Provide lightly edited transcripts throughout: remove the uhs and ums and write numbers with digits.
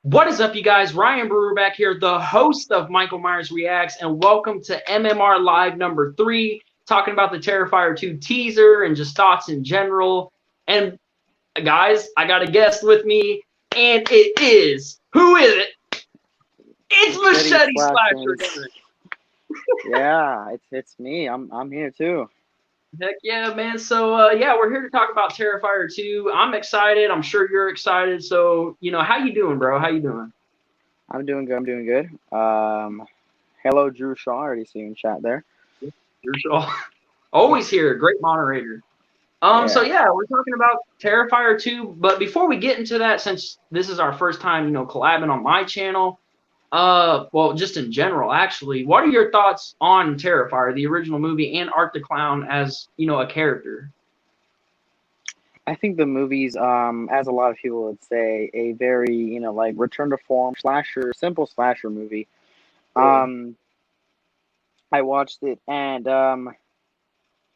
What is up, you guys? Ryan Brewer back here, the host of Michael Myers Reacts, and welcome to MMR Live number 3, talking about the Terrifier 2 teaser and just thoughts in general. And guys, I got a guest with me, and it is, who is it? It's Machete Machete Slasher. Slashers. Yeah, it's me. I'm here too. Heck yeah, man. So, yeah, we're here to talk about Terrifier 2. I'm excited. I'm sure you're excited. So, how you doing, bro? How you doing? I'm doing good. I'm doing good. Hello, Drew Shaw. I already see you in chat there. You're so, always here. Great moderator. So Yeah, yeah, we're talking about Terrifier 2, but before we get into that, since this is our first time, collabing on my channel, well, just in general, actually, what are your thoughts on Terrifier, the original movie, and Art the Clown as, a character? I think the movie's as a lot of people would say, a very like return to form slasher, simple slasher movie. Yeah. Um, I watched it and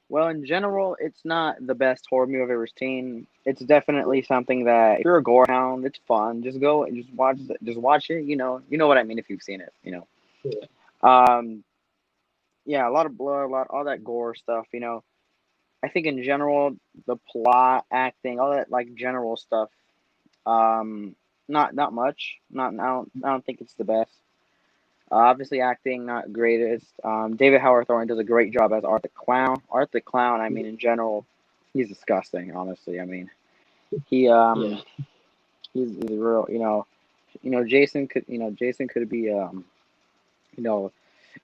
well, in general, it's not the best horror movie I've ever seen. It's definitely something that if you're a gore hound, it's fun. Just go and just watch it. You know what I mean if you've seen it. Um, yeah, a lot of blood, a lot all that gore stuff. I think in general, the plot, acting, all that like general stuff. Um, not much. Not I don't think it's the best. Obviously, acting not greatest. David Howard Thornton does a great job as Art the Clown. Art the Clown, I mean, in general, he's disgusting. Honestly, I mean, he Yeah. he's a real. Jason could be you know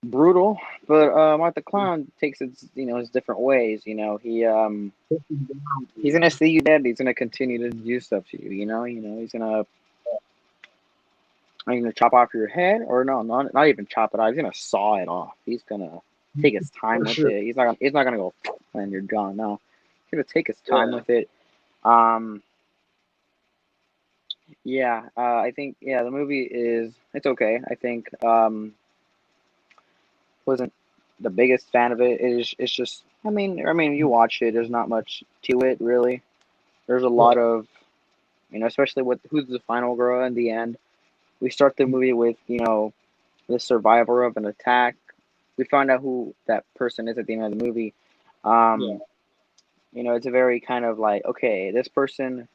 brutal, but Art the Clown takes its his different ways. He's gonna see you dead. He's gonna continue to do stuff to you. He's gonna chop off your head, or no, not even chop it off. He's gonna saw it off. He's gonna take his time For with sure. it. He's not gonna go and you're gone. No, he's gonna take his time Yeah. with it. Um, yeah, I think the movie is it's okay. I think wasn't the biggest fan of it. It's just I mean you watch it. There's not much to it really. There's a lot Right. of especially with who's the final girl in the end. We start the movie with the survivor of an attack. We find out who that person is at the end of the movie. Yeah. Um, it's a very kind of like, okay, this person,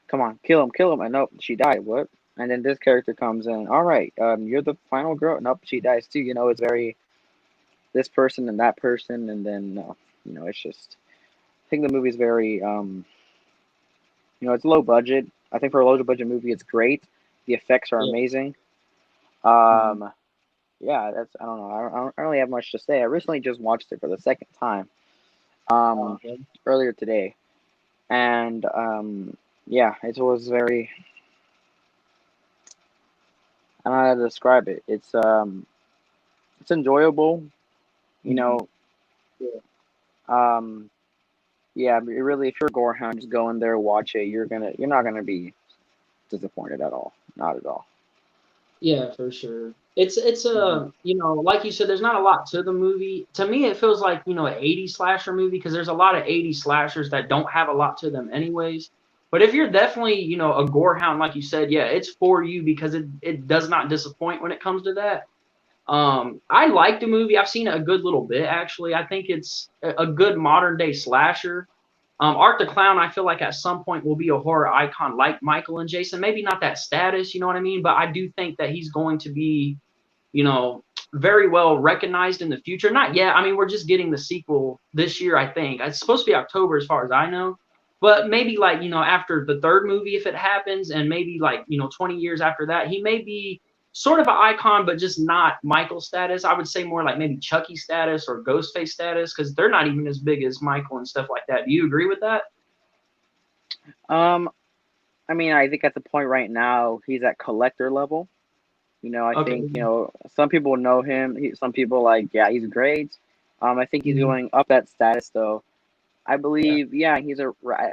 come on, kill him, and nope, she died. What? And then this character comes in. All right, you're the final girl. Nope, she dies too. It's very this person and that person, and then no, it's just. I think the movie's very, it's low budget. I think for a low budget movie, it's great. The effects are Yeah. amazing. Mhm. Um, yeah, that's I don't know. I don't really have much to say. I recently just watched it for the second time um, Okay. earlier today, and yeah, it was very. I don't know how to describe it. It's enjoyable. You Mhm. know, Yeah. um, yeah. But really, if you're a gorehound, just go in there, watch it. You're not gonna be disappointed at all. Not at all. Yeah, for sure. It's Hmm. like you said, there's not a lot to the movie. To me, it feels like an '80s slasher movie because there's a lot of '80s slashers that don't have a lot to them, anyways. But if you're definitely a gorehound, like you said, yeah, it's for you because it does not disappoint when it comes to that. I like the movie. I've seen it a good little bit actually. I think it's a good modern day slasher. Art the Clown, I feel like at some point will be a horror icon like Michael and Jason. Maybe not that status, you know what I mean? But I do think that he's going to be, you know, very well recognized in the future. Not yet. I mean, we're just getting the sequel this year, I think. It's supposed to be October as far as I know. But maybe like, after the third movie, if it happens, and maybe like, 20 years after that, he may be sort of an icon, but just not Michael status. I would say more like maybe Chucky status or Ghostface status, because they're not even as big as Michael and stuff like that. Do you agree with that? Um, I mean, I think at the point right now he's at collector level. I Okay. think some people know him. Some people like, yeah, he's great. I think he's Mhm. going up that status though. I Yeah. believe, yeah,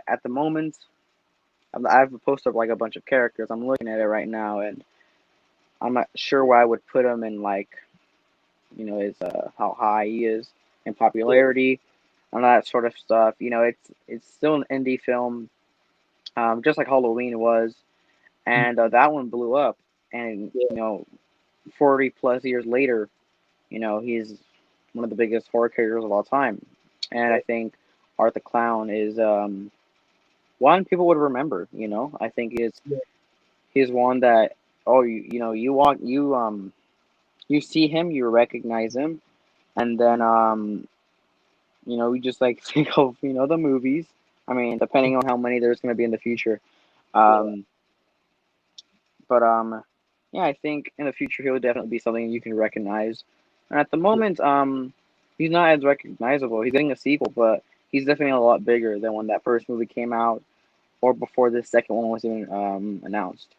at the moment. I have a poster of like a bunch of characters. I'm looking at it right now, and I'm not sure where I would put him in like his how high he is in Yeah. popularity and that sort of stuff. It's still an indie film, just like Halloween was, and that one blew up. and Yeah. 40 plus years later, he's one of the biggest horror characters of all time. And I think Art the Clown is one people would remember. I think Yeah. he's one that, oh, you walk, you see him, you recognize him, and then we just like think of the movies. I mean, depending on how many there's going to be in the future. Yeah. Um, but yeah, I think in the future he'll definitely be something you can recognize. And at the Yeah. moment, he's not as recognizable. He's getting a sequel, but he's definitely a lot bigger than when that first movie came out or before the second one was even announced.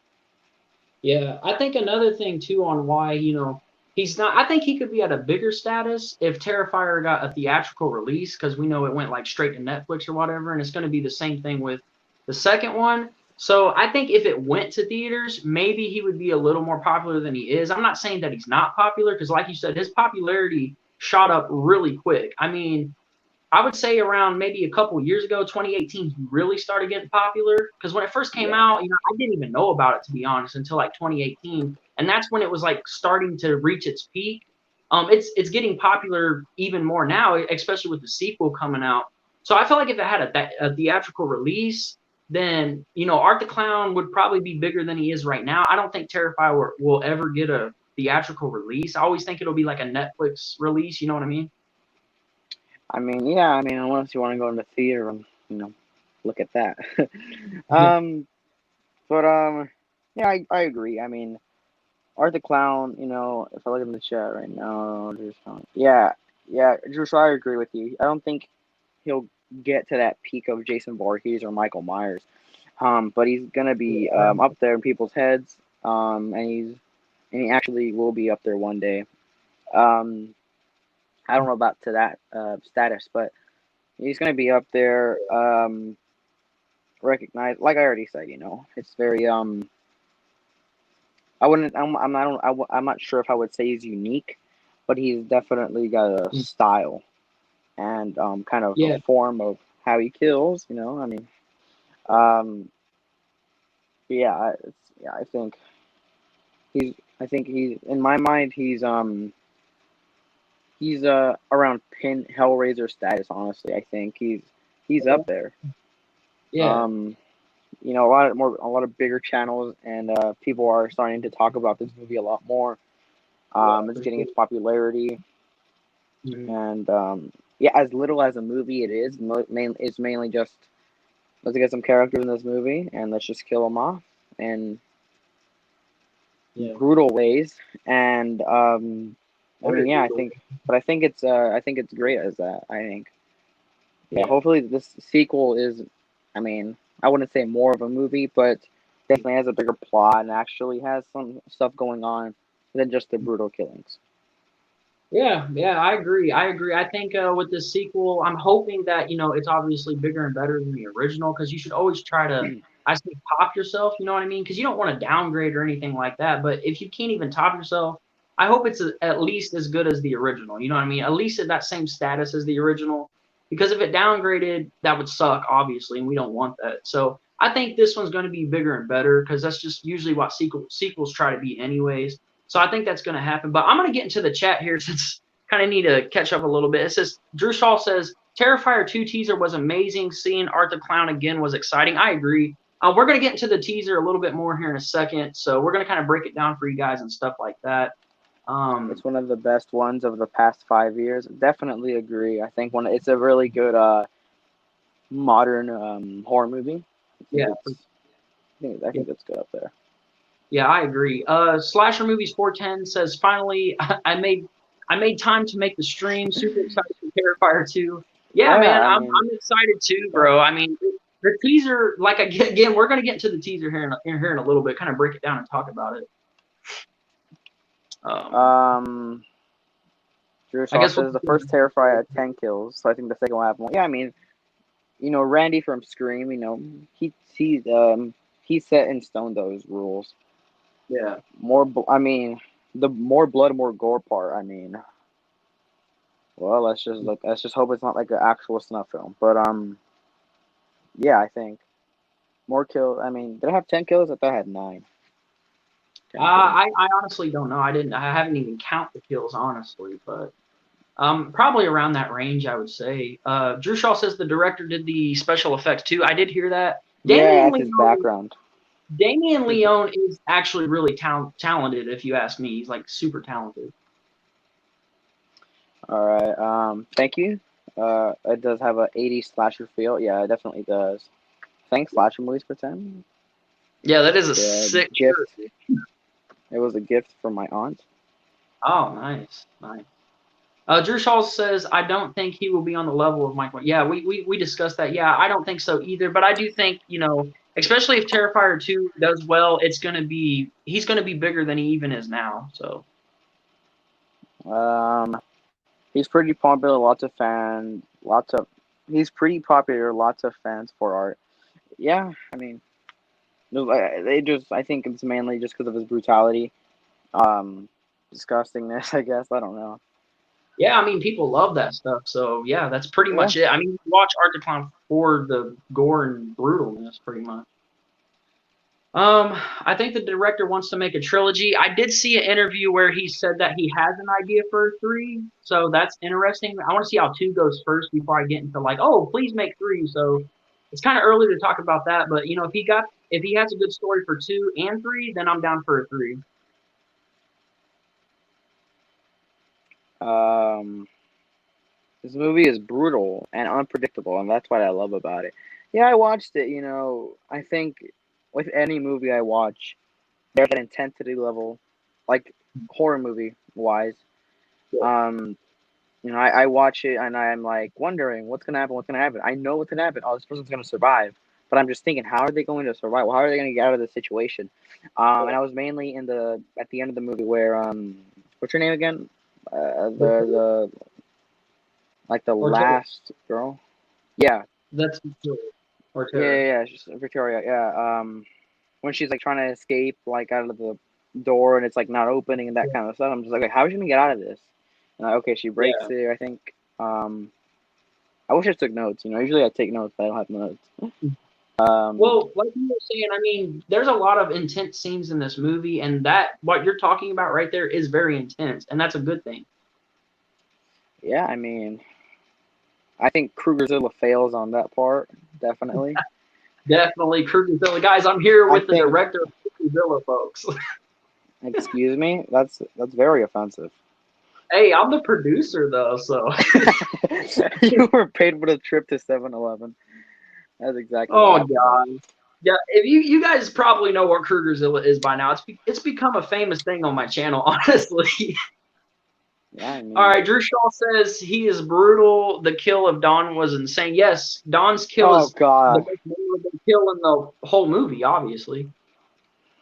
Yeah, I think another thing too on why, he's not. I think he could be at a bigger status if Terrifier got a theatrical release because we know it went like straight to Netflix or whatever, and it's going to be the same thing with the second one. So I think if it went to theaters, maybe he would be a little more popular than he is. I'm not saying that he's not popular because, like you said, his popularity shot up really quick. I mean, I would say around maybe a couple years ago, 2018, he really started getting popular. Because when it first came Yeah. out, I didn't even know about it to be honest until like 2018, and that's when it was like starting to reach its peak. It's getting popular even more now, especially with the sequel coming out. So I feel like if it had a theatrical release, then Art the Clown would probably be bigger than he is right now. I don't think Terrifier will ever get a theatrical release. I always think it'll be like a Netflix release. You know what I mean? I mean, yeah, I mean, unless you want to go in the theater and, look at that. Yeah. um, but, yeah, I agree. I mean, Art the Clown, if I look in the chat right now, yeah, yeah, Drew, so I agree with you. I don't think he'll get to that peak of Jason Voorhees or Michael Myers. But he's gonna be up there in people's heads. And he actually will be up there one day. Um, I don't know about to that status, but he's gonna be up there. Recognized, like I already said, it's very I wouldn't. I'm not. I'm not sure if I would say he's unique, but he's definitely got a style and kind of a Yeah. form of how he kills. I mean, um, yeah, yeah. He's. I think he's in my mind. He's around Pin Hellraiser status. Honestly, I think he's up there. Yeah. Um, a lot of bigger channels and people are starting to talk about this movie a lot more. Yeah, It's for getting sure. its popularity. Mhm. And yeah, as little as a movie it is, it's mainly just let's get some characters in this movie and let's just kill them off in Yeah. brutal ways. And I mean, Very yeah, brutal. I think it's great as that. I think, yeah. Yeah. Hopefully, this sequel is, I mean, I wouldn't say more of a movie, but definitely has a bigger plot and actually has some stuff going on than just the brutal killings. Yeah, yeah, I agree. I agree. I think with this sequel, I'm hoping that, it's obviously bigger and better than the original because you should always try to, I say, top yourself, you know what I mean? Because you don't want to downgrade or anything like that. But if you can't even top yourself, I hope it's at least as good as the original, you know what I mean? At least at that same status as the original. Because if it downgraded, that would suck, obviously, and we don't want that. So I think this one's going to be bigger and better because that's just usually what sequels try to be, anyways. So I think that's going to happen. But I'm going to get into the chat here since kind of need to catch up a little bit. It says Drew Shaw says Terrifier 2 teaser was amazing. Seeing Art the Clown again was exciting. I agree. We're going to get into the teaser a little bit more here in a second. So we're going to kind of break it down for you guys and stuff like that. It's one of the best ones of the past 5 years. Definitely agree. I think it's a really good modern horror movie. Yeah. I think it's good up there. Yeah, I agree. Slasher Movies 410 says finally I made time to make the stream. Super excited for Terrifier 2. Yeah, Yeah, man, I I'm mean, excited too, yeah. bro. I mean, the teaser, like again, we're gonna get into the teaser here in a little bit, kind of break it down and talk about it. Um, Um, Drew I Shaw guess we'll. says the first Terrifier had 10 kills, so I think the second one will have more. Yeah, I mean, Randy from Scream, he set in stone those rules. Yeah, I mean, the more blood, more gore part. I mean, well, let's just hope it's not like an actual snuff film. But yeah, I think more kills. I mean, did I have 10 kills? I thought I had 9. I honestly don't know. I haven't even count the kills honestly, but probably around that range, I would say. Drew Shaw says the director did the special effects too. I did hear that. Yeah, Damien that's his Leone, background. Damien Leone is actually really talented. If you ask me, he's like super talented. All right. Thank you. It does have a 80s slasher feel. Yeah, it definitely does. Thanks, slasher movies for 10. Yeah, that is a Yeah, sick gift. shirt. It was a gift from my aunt. Oh, nice, nice. Drew Shaw says, I don't think he will be on the level of Michael. Yeah, we discussed that. Yeah, I don't think so either. But I do think, especially if Terrifier 2 does well, he's going to be bigger than he even is now. So, He's pretty popular. Lots of fans. He's pretty popular. Lots of fans for art. Yeah, I mean, I think it's mainly just because of his brutality, um, disgustingness. I guess I don't know. yeah, I mean, people love that stuff. So, yeah, that's pretty Yeah. much it. I mean, you watch Art the Clown for the gore and brutalness, pretty much. I think the director wants to make a trilogy. I did see an interview where he said that he has an idea for 3, so that's interesting. I want to see how 2 goes first before I get into like, oh, please make 3. So it's kind of early to talk about that, but if he has a good story for 2 and 3, then I'm down for a 3. Um, this movie is brutal and unpredictable, and that's what I love about it. Yeah, I watched it. I think with any movie I watch, there's an intensity level, like horror movie wise. Um, I watch it and I'm like wondering what's gonna happen. What's gonna happen? I know what's gonna happen. Oh, this person's gonna survive, but I'm just thinking, how are they going to survive? How are they gonna get out of this situation? And I was mainly at the end of the movie where what's her name again? The like the Or Terry. last girl. Yeah, That's or yeah, Terry. yeah, yeah. She's Victoria. Yeah. When she's like trying to escape like out of the door and it's like not opening and that kind of stuff. I'm just like, how is she gonna get out of this? And okay, she breaks Yeah. it. I think. I wish I took notes. Usually I take notes, but I don't have notes. Well, like you were saying, I mean, there's a lot of intense scenes in this movie, and that what you're talking about right there is very intense, and that's a good thing. Yeah, I mean, I think Krugerzilla fails on that part, definitely. Definitely, Krugervilla. Guys, I'm here I with the think, director of Krugervilla, folks. excuse me, that's very offensive. Hey, I'm the producer, though, so. You were paid for the trip to 7-Eleven. That's exactly what Oh, happened there. God. Yeah, if you guys probably know what Krugerzilla is by now. It's become a famous thing on my channel, honestly. Yeah, I All mean, right, Drew Shaw says he is brutal. The kill of Don was insane. Yes, Don's kill oh is the god. most memorable kill in the whole movie, obviously.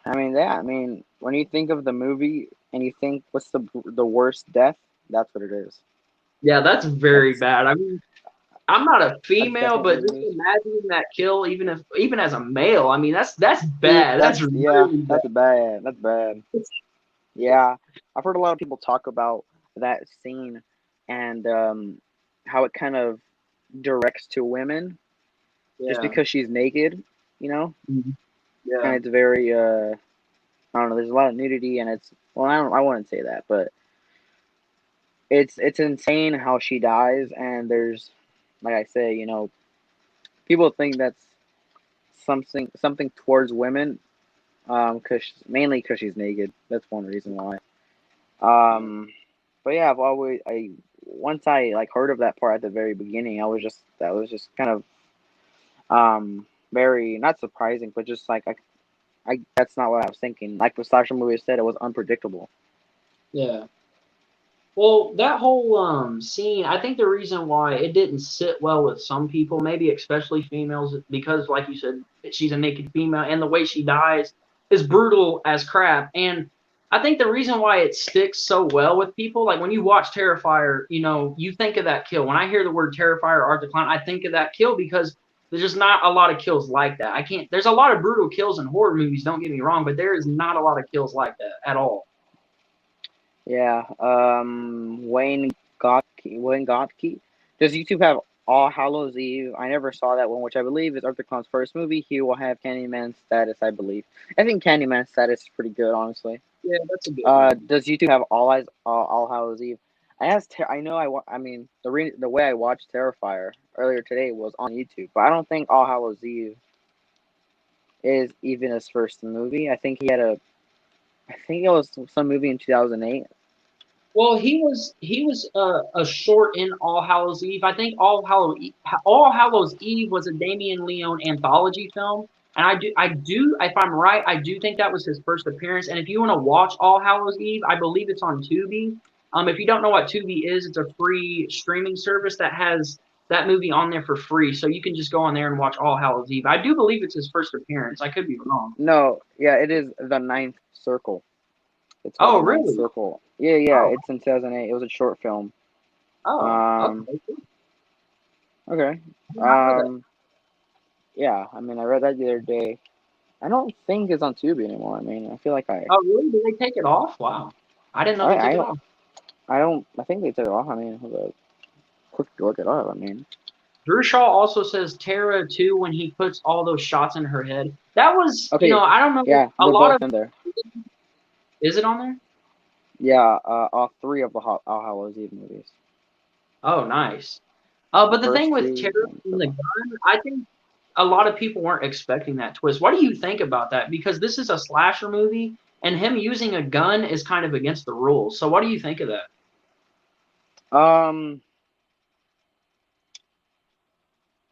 I mean, yeah, I mean, when you think of the movie and you think what's the worst death, that's what it is. Yeah, that's very That's bad. I mean, I'm not a that's female, definitely but what just it is. imagining that kill, even as a male, I mean, that's bad. That's Yeah, really bad. that's bad. That's bad. Yeah, I've heard a lot of people talk about that scene and how it kind of directs to women just Yeah. because she's naked, you know, Mhm. and Yeah. it's very I don't know. There's a lot of nudity, and it's well, I wouldn't say that, but it's insane how she dies, and there's like I say, people think that's something towards women, cause mainly because she's naked. That's one reason why. Yeah. Um, but yeah, I once I like heard of that part at the very beginning, that was just kind of very not surprising, but just like I that's not what I was thinking. Like the slasher movie said, it was unpredictable. Yeah. Well, that whole scene, I think the reason why it didn't sit well with some people, maybe especially females, because like you said, she's a naked female, and the way she dies is brutal as crap. And I think the reason why it sticks so well with people, like when you watch Terrifier, you think of that kill. When I hear the word Terrifier or Art the Clown, I think of that kill because there's just not a lot of kills like that. I can't. There's a lot of brutal kills in horror movies. Don't get me wrong, but there is not a lot of kills like that at all. Yeah. Wayne Gotke. Does YouTube have All Hallows Eve. I never saw that one, which I believe is Arthur Clown's first movie. He will have Candyman status, I believe. I think Candyman status is pretty good, honestly. Yeah, that's a good movie. Does YouTube have All Hallows Eve? I asked. I know. I mean, the way I watched Terrifier earlier today was on YouTube, but I don't think All Hallows Eve is even his first movie. I think he had a. I think it was some movie in 2008. Well, he was a short in All Hallows Eve. I think All Hallows Eve was a Damien Leone anthology film, and I do if I'm right, I do think that was his first appearance. And if you want to watch All Hallows Eve, I believe it's on Tubi. If you don't know what Tubi is, it's a free streaming service that has that movie on there for free, so you can just go on there and watch All Hallows Eve. I do believe it's his first appearance. I could be wrong. No, yeah, it is The Ninth Circle. It's called Oh, The Ninth really? Circle. Yeah, Oh, it's in 2008. It was a short film. oh, Um, okay. okay. I did not know that. Um, yeah, I mean, I read that the other day. I don't think it's on Tubi anymore. I mean, I feel like Oh, really? Did they take it off? Wow. I didn't know I, they took it I, off. I don't, I think they took it off. I mean, hold up. Quick look it up. I mean, Drew Shaw also says Tara too when he puts all those shots in her head. That was, okay, I don't know. yeah, A they're lot both of in there. is it on there? Yeah, all three of the All Hallows Eve movies. Oh, nice. The But the thing first with two, Tara and and the the last. gun, I think a lot of people weren't expecting that twist. What do you think about that? Because this is a slasher movie, and him using a gun is kind of against the rules. So what do you think of that? Um,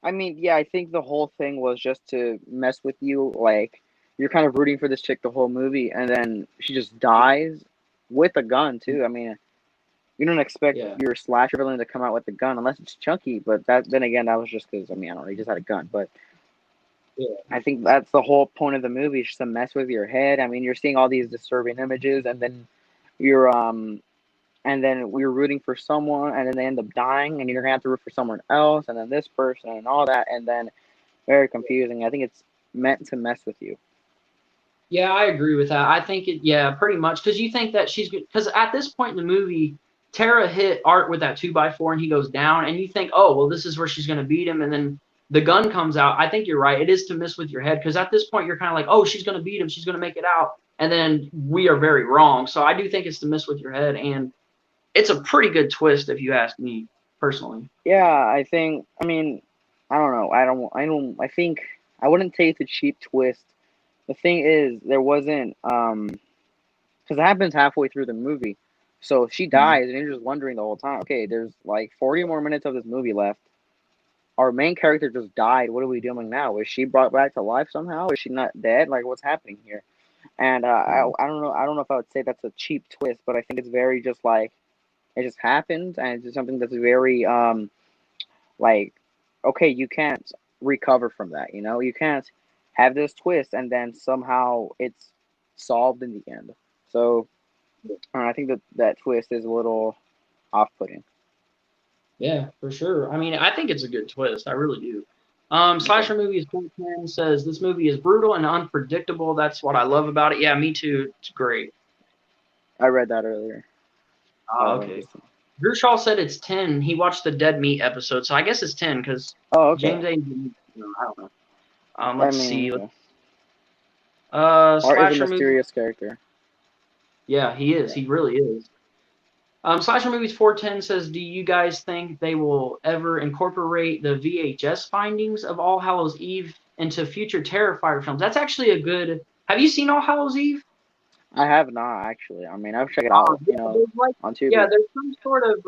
I mean, yeah, I think the whole thing was just to mess with you. Like, you're kind of rooting for this chick the whole movie, and then she just dies with a gun too. I mean, you don't expect Yeah. your slasher villain to come out with a gun unless it's Chucky. But then again, that was just because I mean, I don't know, he just had a gun. But Yeah. I think that's the whole point of the movie, is just to mess with your head. I mean, you're seeing all these disturbing images, and then you're and then we're rooting for someone, and then they end up dying, and you're gonna have to root for someone else, and then this person, and all that, and then very confusing. I think it's meant to mess with you. Yeah, I agree with that. I think yeah, pretty much. Because you think that because at this point in the movie, Tara hit Art with that 2x4 and he goes down, and you think, oh, well, this is where she's going to beat him. And then the gun comes out. I think you're right. It is to mess with your head because at this point, you're kind of like, oh, she's going to beat him. She's going to make it out. And then we are very wrong. So I do think it's to mess with your head. And it's a pretty good twist, if you ask me personally. Yeah, I think. I mean, I don't know. I think I wouldn't say it's a cheap twist. The thing is, there wasn't because it happens halfway through the movie. So she Mhm. dies, and you're just wondering the whole time. Okay, there's like 40 more minutes of this movie left. Our main character just died. What are we doing now? Is she brought back to life somehow? Is she not dead? Like, what's happening here? And I don't know. I don't know if I would say that's a cheap twist, but I think it's very just like it just happened, and it's just something that's very like okay, you can't recover from that. You know, you can't have this twist and then somehow it's solved in the end. So I think that twist is a little off-putting. Yeah, for sure. I mean, I think it's a good twist. I really do. Okay, Slasher Movies 410 says this movie is brutal and unpredictable. That's what I love about it. Yeah, me too. It's great. I read that earlier. That was Okay. interesting. Drew Shaw said it's 10. He watched the Dead Meat episode, so I guess it's 10 because Oh, okay. James A. I don't know. I Let's mean, see. yeah. Art is a Slasher Movie. mysterious character. Yeah, he is. Yeah. He really is. Slasher Movies 410 says, do you guys think they will ever incorporate the VHS findings of All Hallows Eve into future Terrifier films? That's actually a good. Have you seen All Hallows Eve? I have not actually. I mean, I've checked it out, Yeah, there's like, on yeah, Tubi. there's some sort of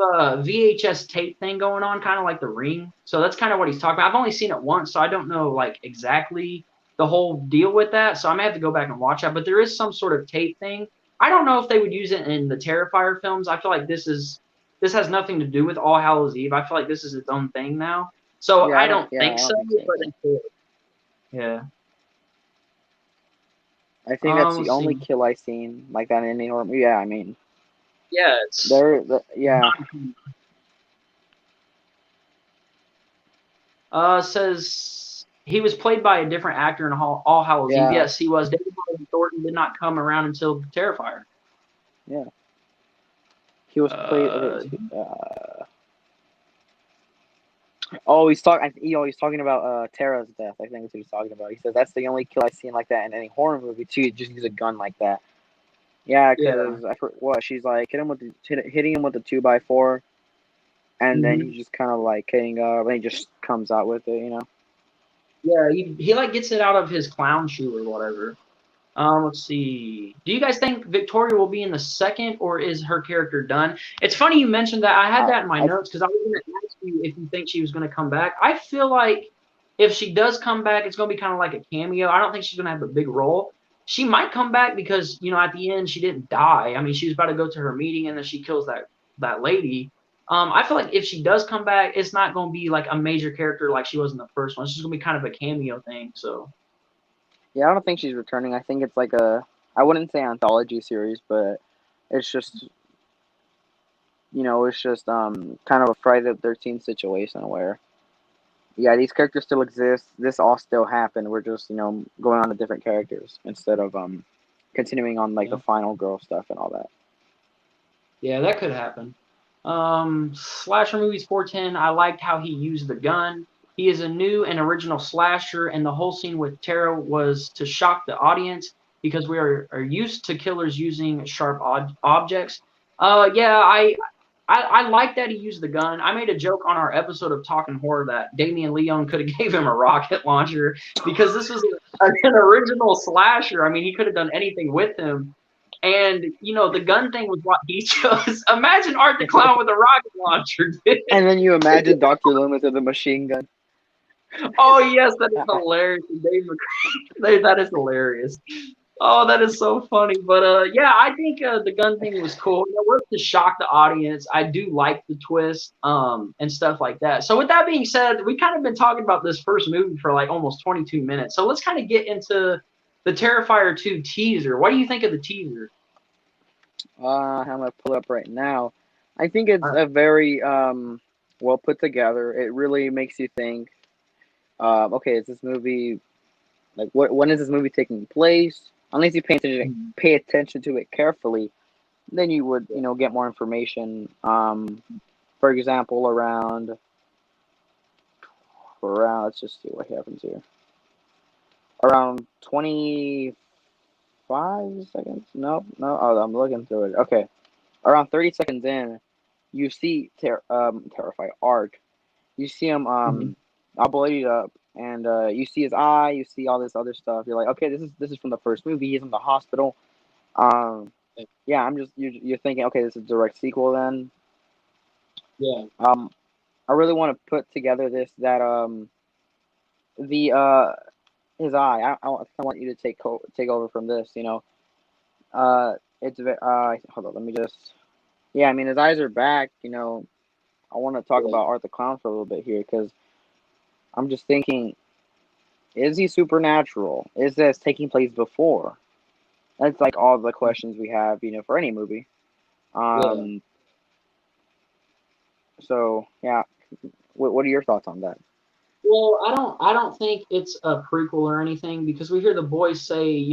VHS tape thing going on, kind of like The Ring. So that's kind of what he's talking about. I've only seen it once, so I don't know like exactly the whole deal with that. So I may have to go back and watch that. But there is some sort of tape thing. I don't know if they would use it in the Terrifier films. I feel like this has nothing to do with All Hallows Eve. I feel like this is its own thing now. So Yeah, I don't think I so, don't think so but either. they could. Yeah. I think that's the Let's only see. kill I've seen like that in any horror movie. Yeah, I mean, Yeah, it's yeah, Says he was played by a different actor in All Hallows Eve. yeah, Yes, he was. David Gordon Thornton did not come around until Terrifier. yeah. He was played. Okay, Uh, Oh, he's talking about Tara's death. I think that's what he's talking about. He said that's the only kill I've seen like that in any horror movie too. Just use a gun like that. Yeah, Yeah. because she's like hitting him with the 2x4, and then Hmm. he's just kind of like hitting up, and he just comes out with it, you know. Yeah, he like gets it out of his clown shoe or whatever. Let's see. Do you guys think Victoria will be in the second, or is her character done? It's funny you mentioned that. I had I that in my I notes because I was going to ask you if you think she was going to come back. I feel like if she does come back, it's going to be kind of like a cameo. I don't think she's going to have a big role. She might come back because at the end she didn't die. I mean, she was about to go to her meeting and then she kills that lady. I feel like if she does come back, it's not going to be like a major character like she was in the first one. It's just going to be kind of a cameo thing. So. Yeah, I don't think she's returning. I think it's like I wouldn't say anthology series, but it's just kind of a Friday the 13th situation where yeah, these characters still exist. This all still happened. We're just going on to different characters instead of continuing on like the final girl stuff and all that. Yeah, that could happen. Slasher movies 410. I liked how he used the gun. He is a new and original slasher, and the whole scene with Tara was to shock the audience because we are used to killers using sharp objects. Yeah, I like that he used the gun. I made a joke on our episode of Talking Horror that Damien Leone could have gave him a rocket launcher because this was an original slasher. I mean, he could have done anything with him. And the gun thing was what he chose. Imagine Art the Clown with a rocket launcher, dude. And then you imagine Dr. Loomis with a machine gun. Oh yes, that is hilarious. Dave McCray, that is hilarious. Oh, that is so funny. But yeah, I think the gun thing was cool. It worked to shock the audience. I do like the twist, and stuff like that. So with that being said, we kind of been talking about this first movie for like almost 22 minutes. So let's kind of get into the Terrifier 2 teaser. What do you think of the teaser? I'm gonna pull it up right now. I think it's a very well put together. It really makes you think. Okay, is this movie like when is this movie taking place? Unless you pay attention to it carefully, then you would get more information. For example, around let's just see what happens here. Around 25 seconds. No, no. Oh, I'm looking through it. Okay, around 30 seconds in, you see Terrify Art. You see him all bloodied up, and you see his eye. You see all this other stuff. You're like, okay, this is from the first movie. He's in the hospital. Yeah, you're thinking, okay, this is a direct sequel then. Yeah. I really want to put together that the his eye. I want you to take over from this. It's hold on. Let me just. Yeah, I mean his eyes are back. I want to talk about Art the Clown for a little bit here because I'm just thinking, is he supernatural? Is this taking place before? That's like all the questions we have, for any movie. Yeah. So yeah, what are your thoughts on that? Well, I don't think it's a prequel or anything because we hear the boys say,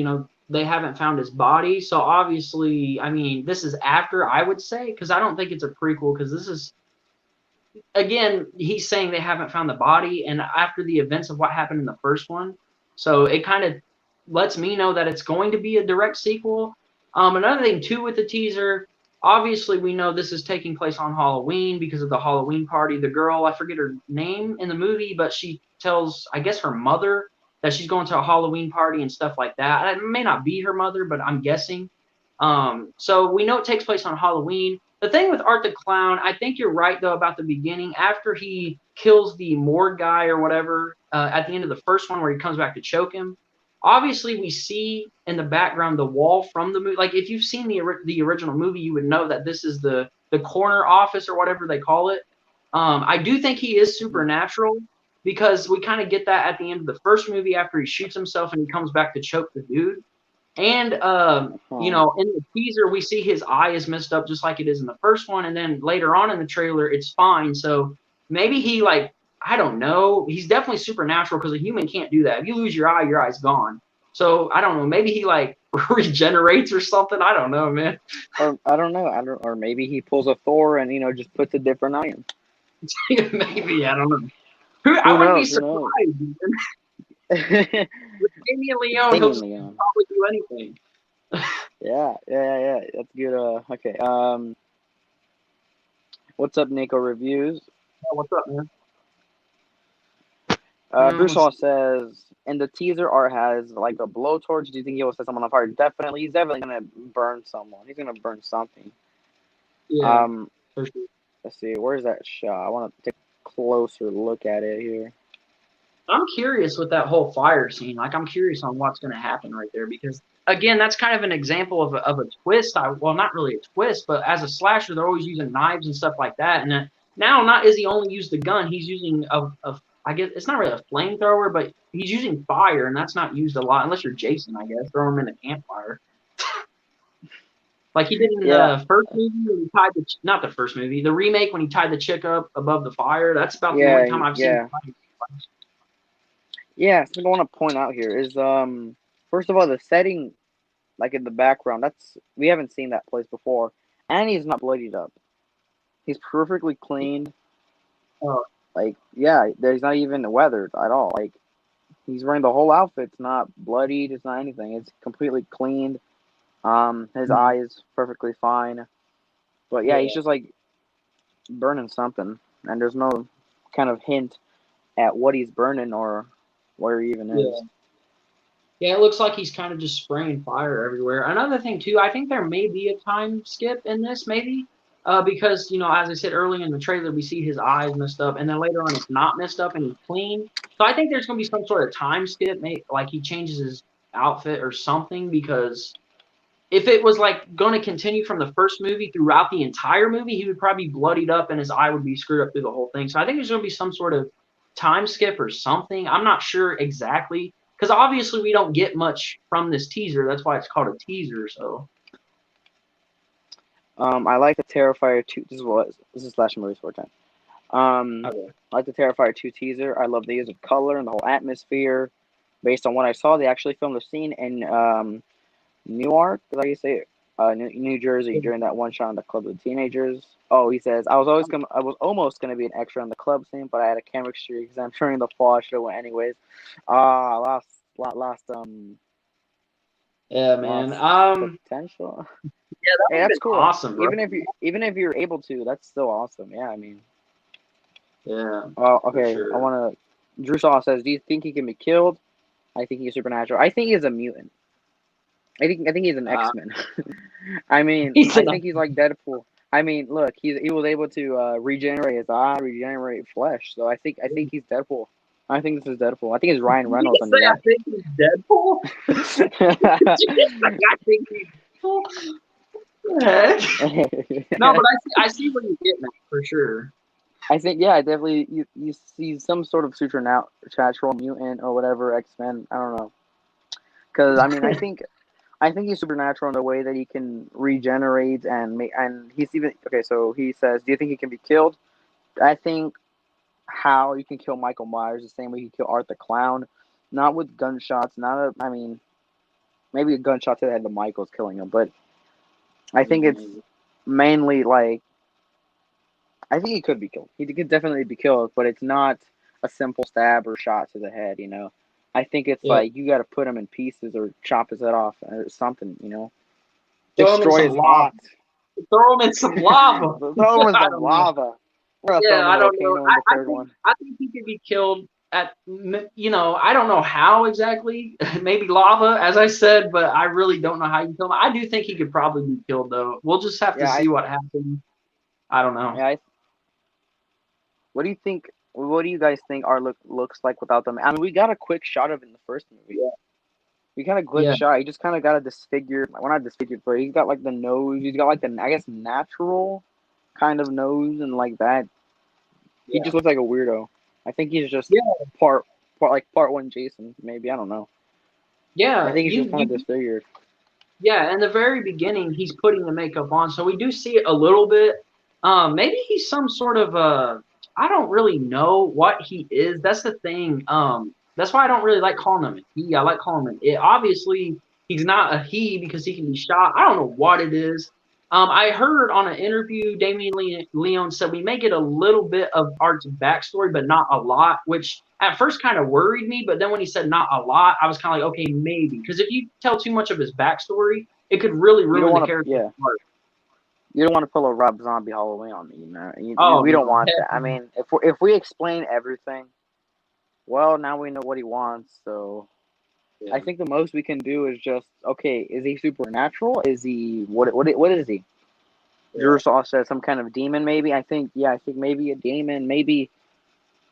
they haven't found his body. So obviously, I mean, this is after, I would say, because I don't think it's a prequel because this is, again, he's saying they haven't found the body and after the events of what happened in the first one. So it kind of lets me know that it's going to be a direct sequel. Another thing too with the teaser, obviously we know this is taking place on Halloween because of the Halloween party. The girl, I forget her name in the movie, but she tells, I guess, her mother that she's going to a Halloween party and stuff like that. It may not be her mother, but I'm guessing. So we know it takes place on Halloween. The thing with Art the Clown, I think you're right though about the beginning. After he kills the morgue guy or whatever, at the end of the first one where he comes back to choke him, obviously we see in the background the wall from the movie. Like if you've seen the original movie, you would know that this is the corner office or whatever they call it. I do think he is supernatural because we kind of get that at the end of the first movie after he shoots himself and he comes back to choke the dude. And in the teaser, we see his eye is messed up just like it is in the first one, and then later on in the trailer, it's fine. So maybe he I don't know. He's definitely supernatural because a human can't do that. If you lose your eye, your eye's gone. So I don't know. Maybe he regenerates or something. I don't know, man. Or I don't know. Or maybe he pulls a Thor and just puts a different eye in. Maybe I don't know. I Who wouldn't be knows? Who knows? surprised. With Damien Leone, he'll Damien Leone. probably do anything. Yeah. That's good. Okay. What's up, Nico Reviews? Oh, what's up, man? Bruce Let's Hall see. says, and the teaser art has like a blowtorch. Do you think he will set someone on fire? Definitely. He's definitely gonna burn someone. He's gonna burn something. Yeah, Um, for sure. let's see. Where's that shot? I want to take a closer look at it here. I'm curious with that whole fire scene. Like, I'm curious on what's going to happen right there because, again, that's kind of an example of a twist. Well, not really a twist, but as a slasher, they're always using knives and stuff like that. And now, not is he only used the gun, he's using I guess it's not really a flamethrower, but he's using fire, and that's not used a lot unless you're Jason, I guess. Throw him in a campfire. Like he did in Yeah. the first movie when he tied not the first movie, the remake when he tied the chick up above the fire. That's about the only Yeah. time I've seen Yeah. Yeah. Something I want to point out here is first of all, the setting, like in the background, we haven't seen that place before, and he's not bloodied up. He's perfectly cleaned. uh, Like, yeah, there's not even weathered at all. Like, he's wearing the whole outfit. It's not bloodied. It's not anything. It's completely cleaned. His eyes perfectly fine. But yeah, he's just like burning something, and there's no kind of hint at what he's burning or where he even yeah. is. Yeah, it looks like he's kind of just spraying fire everywhere. Another thing too, I think there may be a time skip in this, maybe, because as I said earlier in the trailer, we see his eyes messed up, and then later on it's not messed up and he's clean. So I think there's gonna be some sort of time skip, like he changes his outfit or something. Because if it was like going to continue from the first movie throughout the entire movie, he would probably be bloodied up and his eye would be screwed up through the whole thing. So I think there's going to be some sort of time skip or something. I'm not sure exactly because obviously we don't get much from this teaser. That's why it's called a teaser. So I like the Terrifier 2. This is Slash Movies 4 time. okay. I like the Terrifier 2 teaser. I love the use of color and the whole atmosphere. Based on what I saw, they actually filmed the scene in Newark, is that how you say it? New Jersey during that one shot in the club with teenagers. Oh, he says I was almost gonna be an extra in the club scene, but I had a chemistry exam during the fall. I should have went anyways. Lost Yeah, man. potential. Yeah, that Hey, would have that's been cool. awesome, bro. Even if you're able to, that's still awesome. Yeah, I mean. Yeah, Okay. sure. I want to. Drew Shaw says, "Do you think he can be killed?" I think he's supernatural. I think he's a mutant. I think he's an X-Men. I mean, I think he's like Deadpool. I mean, look, he was able to regenerate his eye, regenerate flesh. So I think he's Deadpool. I think this is Deadpool. I think it's Ryan Reynolds under I that. think he's Deadpool. I think he's Deadpool. No, but I see what you're getting at for sure. I think I definitely you see some sort of supernatural mutant or whatever X-Men. I don't know, because I mean I think he's supernatural in the way that he can regenerate and he's even okay. So he says, "Do you think he can be killed?" I think how you can kill Michael Myers the same way you kill Art the Clown, not with gunshots. I mean, maybe a gunshot to the head of Michael's killing him, but I think it's mainly like I think he could be killed. He could definitely be killed, but it's not a simple stab or shot to the head. I think it's like you got to put him in pieces or chop his head off or something. Throw him in Destroy some his lava. heart. Throw him in some lava. Throw him in I some don't know. lava. We're gonna throw Yeah, him in I the don't know. volcano in the third one. I think he could be killed at, I don't know how exactly. Maybe lava, as I said, but I really don't know how you kill him. I do think he could probably be killed, though. We'll just have to see what happens. I don't know. Yeah. What do you think? What do you guys think our look looks like without them? I mean, we got a quick shot of it in the first movie. Yeah. We got a quick shot. He just kind of got a disfigured. Well, not disfigured, but he's got like the nose. He's got like the I guess natural kind of nose and like that. He just looks like a weirdo. I think he's just part one Jason. Maybe I don't know. Yeah, I think he's just kind of disfigured. Yeah, in the very beginning, he's putting the makeup on, so we do see it a little bit. Maybe he's some sort of I don't really know what he is. That's the thing. That's why I don't really like calling him a he. I like calling him an it. Obviously, he's not a he because he can be shot. I don't know what it is. I heard on an interview, Damien Leone said we may get a little bit of Art's backstory, but not a lot, which at first kind of worried me. But then when he said not a lot, I was kind of like, okay, maybe. Because if you tell too much of his backstory, it could really ruin the character. Yeah. You don't want to pull a Rob Zombie Halloween on me, we don't want that. I mean, if we explain everything, well, now we know what he wants. So, yeah. I think the most we can do is just, okay, is he supernatural? Is he what is he? Yeah. Drew said some kind of demon, maybe. I think maybe a demon, maybe.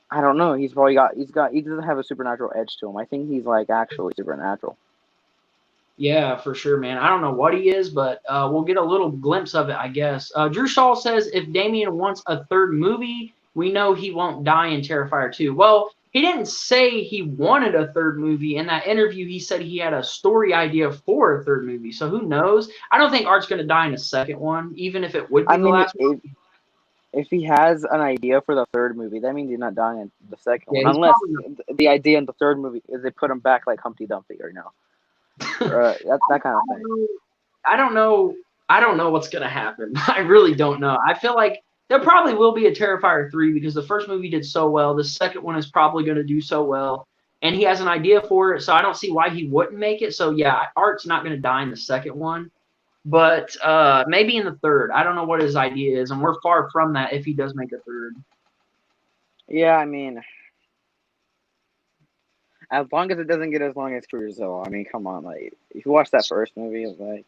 I don't know. He doesn't have a supernatural edge to him. I think he's like actually supernatural. Yeah, for sure, man. I don't know what he is, but we'll get a little glimpse of it, I guess. Drew Shaw says if Damien wants a third movie, we know he won't die in Terrifier 2. Well, he didn't say he wanted a third movie. In that interview, he said he had a story idea for a third movie. So who knows? I don't think Art's going to die in a second one, even if it would be the last one. If he has an idea for the third movie, that means he's not dying in the second one. Unless the idea in the third movie is they put him back like Humpty Dumpty right now. That kind of thing. I don't know what's going to happen. I really don't know. I feel like there probably will be a Terrifier 3 because the first movie did so well. The second one is probably going to do so well. And he has an idea for it, so I don't see why he wouldn't make it. So, yeah, Art's not going to die in the second one. But maybe in the third. I don't know what his idea is, and we're far from that if he does make a third. Yeah, I mean, as long as it doesn't get as long as Krugerzilla. I mean, come on. Like, if you watch that first movie, it was like...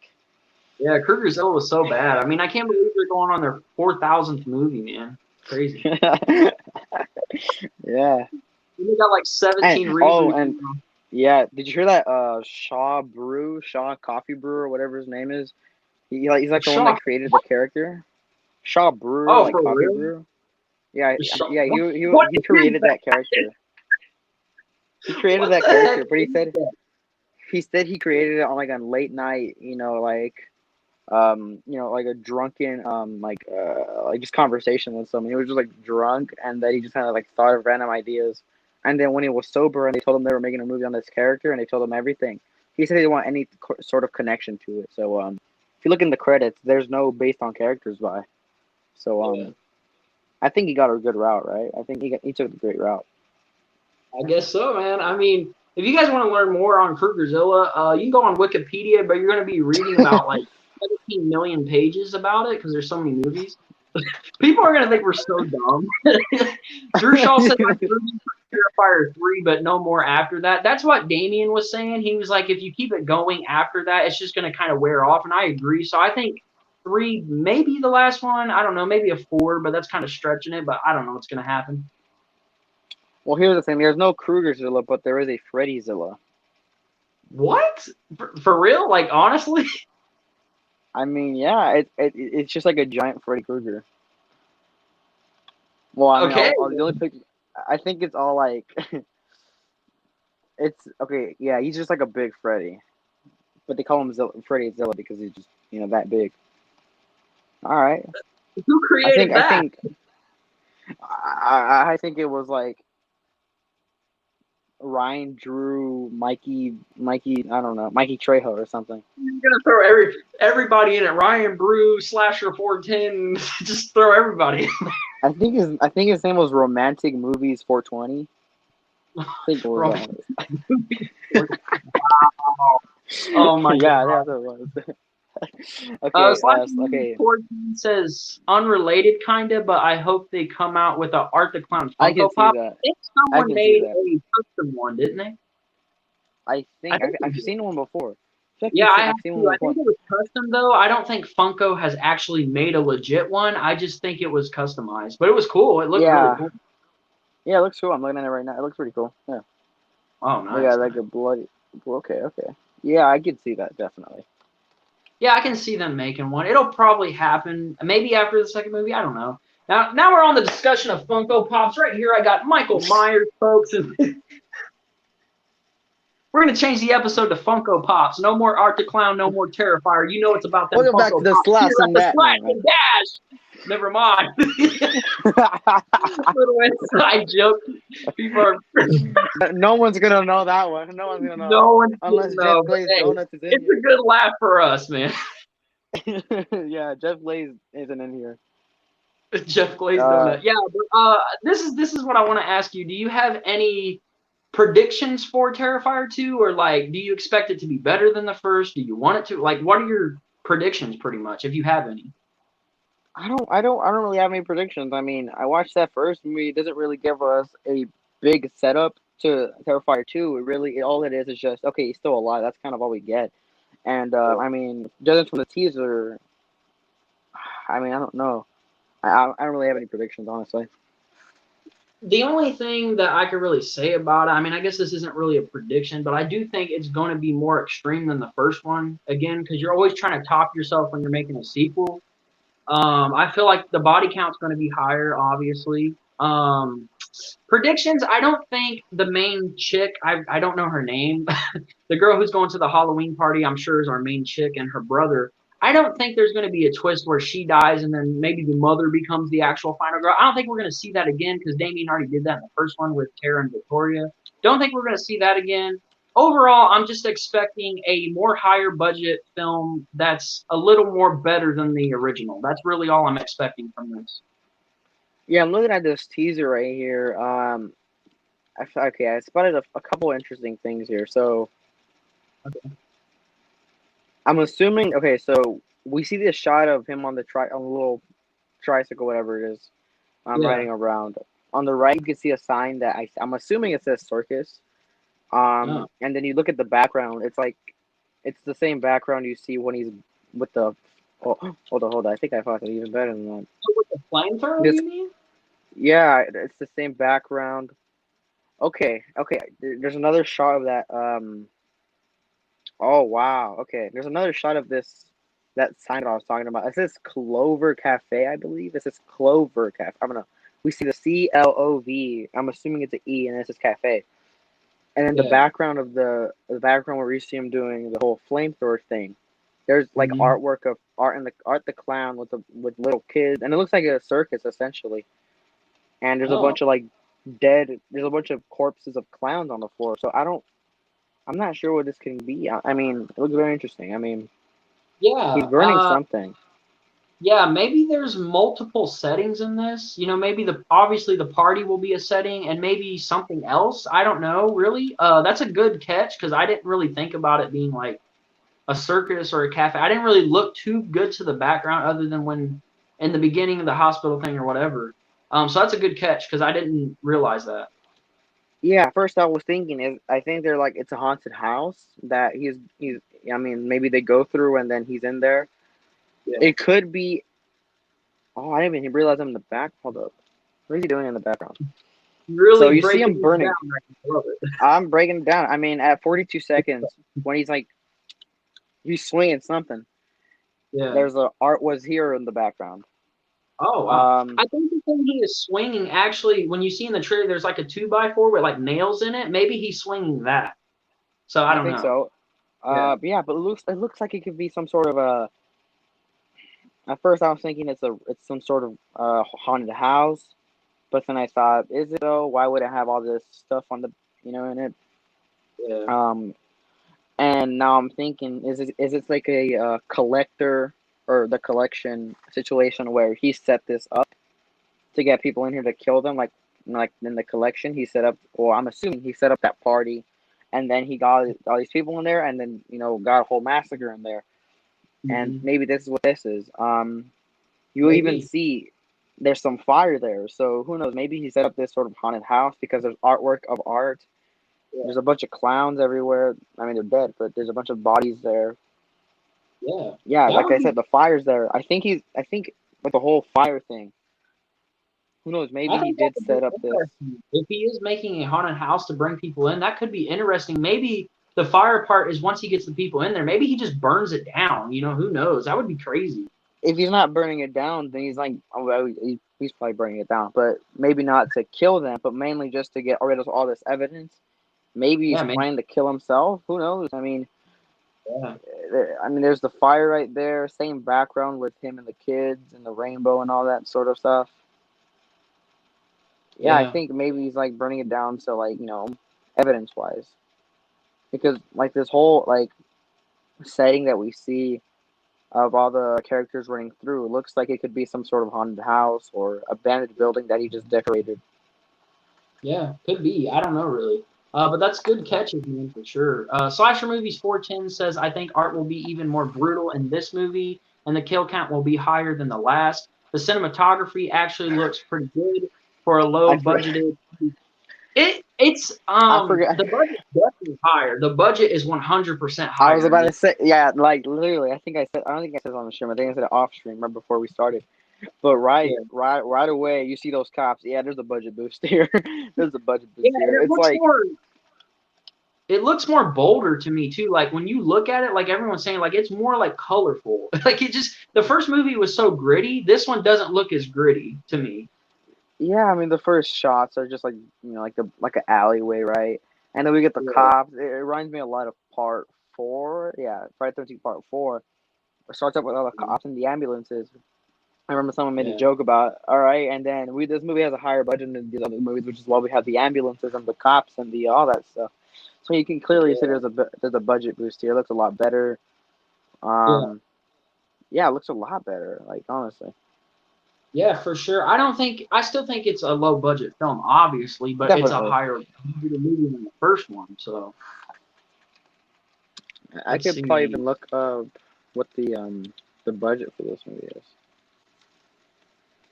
Yeah, Krugerzilla was so bad. I mean, I can't believe they're going on their 4,000th movie, man. Crazy. Yeah. They got like 17 reboots. Oh, and yeah, did you hear that Shaw Coffee Brewer, whatever his name is? He's like the one that created the character. Shaw Brewer, like Coffee real? Brewer. Yeah, he created that character. He created that character, but he said he created it on like a late night, like a drunken, like just conversation with someone. He was just like drunk, and then he just kind of like thought of random ideas. And then when he was sober, and they told him they were making a movie on this character, and they told him everything, he said he didn't want any sort of connection to it. So if you look in the credits, there's no based on characters by. So I think he got a good route, right? I think he took a great route. I guess so, man. I mean, if you guys want to learn more on Krugerzilla, you can go on Wikipedia, but you're going to be reading about like 17 million pages about it because there's so many movies. People are going to think we're so dumb. Drew Shaw said Terrifier 3, but no more after that. That's what Damien was saying. He was like, if you keep it going after that, it's just going to kind of wear off, and I agree. So I think 3, maybe the last one. I don't know, maybe a 4, but that's kind of stretching it, but I don't know what's going to happen. Well, here's the thing. There's no Krugerzilla, but there is a Freddyzilla. What? For real? Like, honestly? I mean, yeah. It's just like a giant Freddy Krueger. Well, I mean, okay. The only picture, I think it's all like... it's... Okay, yeah, he's just like a big Freddy. But they call him Freddyzilla because he's just, that big. All right. Who created that? I think it was like... Ryan, Drew, Mikey, I don't know, Mikey Trejo or something. You're gonna throw everybody in it. Ryan, Brew, Slasher 410, just throw everybody in there. I think his name was Romantic Movies 420. I think it was wow. Oh my god. Yeah, that's what it was. Okay. 14 says unrelated kinda, but I hope they come out with a Art the Clown Funko Pop. That. I think someone made a custom one, didn't they? I think I've seen one before. Yeah, I think it was custom though. I don't think Funko has actually made a legit one. I just think it was customized, but it was cool. It looked really cool. Yeah, it looks cool. I'm looking at it right now. It looks pretty cool. Yeah. Oh, nice. Yeah, like a bloody. Okay. Yeah, I could see that definitely. Yeah, I can see them making one. It'll probably happen maybe after the second movie. I don't know. Now we're on the discussion of Funko Pops. Right here, I got Michael Myers, folks. And we're going to change the episode to Funko Pops. No more Art the Clown, no more Terrifier. You know it's about them We'll go back to the Slash and Dash. Never mind. Little inside joke. People are... No one's going to know that one. No one's going to know. No one's unless Jeff Glazed Donuts is in It's a good laugh for us, man. Yeah, Jeff Blaze isn't in here. Jeff Glaze Uh, donut. Yeah, but, this is what I want to ask you. Do you have any predictions for Terrifier 2, or like, do you expect it to be better than the first? Do you want it to? Like, what are your predictions, pretty much, if you have any? I don't really have any predictions. I mean, I watched that first movie. It doesn't really give us a big setup to Terrifier 2. All it is just okay. He's still alive. That's kind of all we get. And I mean, judging from the teaser, I mean, I don't know. I don't really have any predictions, honestly. The only thing that I could really say about it, I mean, I guess this isn't really a prediction, but I do think it's going to be more extreme than the first one. Again, because you're always trying to top yourself when you're making a sequel. I feel like the body count's going to be higher, obviously. Predictions, I don't think the main chick, I don't know her name, the girl who's going to the Halloween party, I'm sure is our main chick, and her brother. I don't think there's going to be a twist where she dies and then maybe the mother becomes the actual final girl. I don't think we're going to see that again because Damien already did that in the first one with Tara and Victoria. Don't think we're going to see that again. Overall, I'm just expecting a more higher budget film that's a little more better than the original. That's really all I'm expecting from this. Yeah, I'm looking at this teaser right here. Okay, I spotted a couple interesting things here. So I'm assuming. Okay, so we see this shot of him on the little tricycle, whatever it is, Yeah. riding around. On the right, you can see a sign that I'm assuming it says circus. Oh. And then you look at the background. It's the same background you see when he's with the. Oh, hold on. I think I thought it even better than that. So with the flamethrower, This, you mean? yeah, it's the same background. Okay. There's another shot of that. Oh wow. Okay, there's another shot of that sign that I was talking about. It says Clover Cafe, I believe. It says Clover Cafe. I'm gonna. We see the CLOV. I'm assuming it's an E, and it says cafe. And then Yeah. the background where we see him doing the whole flamethrower thing. There's like Hmm. artwork of Art the clown with little kids, and it looks like a circus essentially. And there's a Oh. bunch of like dead. There's a bunch of corpses of clowns on the floor. So I'm not sure what this can be. I mean, it looks very interesting. I mean, he's Yeah. burning something. Yeah, maybe there's multiple settings in this. You know, maybe obviously the party will be a setting and maybe something else. I don't know, really. That's a good catch because I didn't really think about it being like a circus or a cafe. I didn't really look too good to the background other than when in the beginning of the hospital thing or whatever. So that's a good catch because I didn't realize that. Yeah, first I was thinking is I think they're like it's a haunted house that he's. I mean, maybe they go through and then he's in there. Yeah. It could be. Oh, I didn't even realize I'm in the back. Hold up. What is he doing in the background? So Really you see him breaking this burning. down right now. I love it. I'm breaking it down. I mean, at 42 seconds, when he's swinging something, Yeah. there's a art was here in the background. Oh wow! Um, I think the thing he is swinging actually, when you see in the trailer, there's like a 2x4 with like nails in it. Maybe he's swinging that. So I I don't think know. so. Yeah. But yeah, but it looks like it could be some sort of a. At first, I was thinking it's some sort of haunted house, but then I thought, is it though? Why would it have all this stuff on the in it? Yeah. Um, and now I'm thinking, is it like a collector or the collection situation where he set this up to get people in here to kill them, like in the collection he set up. Well, I'm assuming he set up that party, and then he got all these people in there, and then got a whole massacre in there. And Hmm. maybe this is what this is. You even Maybe. see there's some fire there, so who knows? Maybe he set up this sort of haunted house because there's artwork of art. Yeah. There's a bunch of clowns everywhere. I mean, they're dead, but there's a bunch of bodies there. Yeah. Yeah, That like would I be. said, the fire's there. I think with the whole fire thing, who knows? I Maybe he think that did would be set up this. interesting. If he is making a haunted house to bring people in, that could be interesting. Maybe the fire part is once he gets the people in there. Maybe he just burns it down. You know, who knows? That would be crazy. If he's not burning it down, then he's like, oh, well, he's probably burning it down, but maybe not to kill them, but mainly just to get rid of all this evidence. Maybe he's Yeah, maybe. planning to kill himself. Who knows? Yeah. I mean, there's the fire right there, same background with him and the kids and the rainbow and all that sort of stuff. Yeah, I Yeah. think maybe he's like burning it down so evidence wise, because like this whole like setting that we see. of all the characters running through. It looks like it could be some sort of haunted house or abandoned building that he just decorated. Yeah, could be. I don't know really. But that's good catches, man, for sure. Slasher Movies 410 says, I think art will be even more brutal in this movie, and the kill count will be higher than the last. The cinematography actually looks pretty good for a low I for, budgeted. It's I forgot. the budget's definitely higher. The budget is 100% I was higher in about this. to say, yeah, like literally. I don't think I said it on the stream. I think I said it off stream right before we started. But Yeah. right away, you see those cops. Yeah, there's a budget boost here. There's a budget boost Yeah, here. and It's like, it looks more bolder to me too. Like when you look at it, like everyone's saying, like it's more like colorful. Like it just the first movie was so gritty. This one doesn't look as gritty to me. yeah, I mean, the first shots are just like, like an alleyway, right? And then we get the Yeah. cops. It reminds me a lot of Part 4. Yeah, Friday 13th Part 4. It starts up with all the cops and the ambulances. I remember someone made a Yeah. joke about, all right, and then this movie has a higher budget than these other movies, which is why we have the ambulances and the cops and the all that stuff. So you can clearly see Yeah. there's a budget boost here. It looks a lot better. Yeah. Yeah, it looks a lot better. Like honestly, Yeah, for sure. I still think it's a low budget film, obviously, but it's a definitely. higher budget movie than the first one. So I let's could probably see. even look up what the budget for this movie is.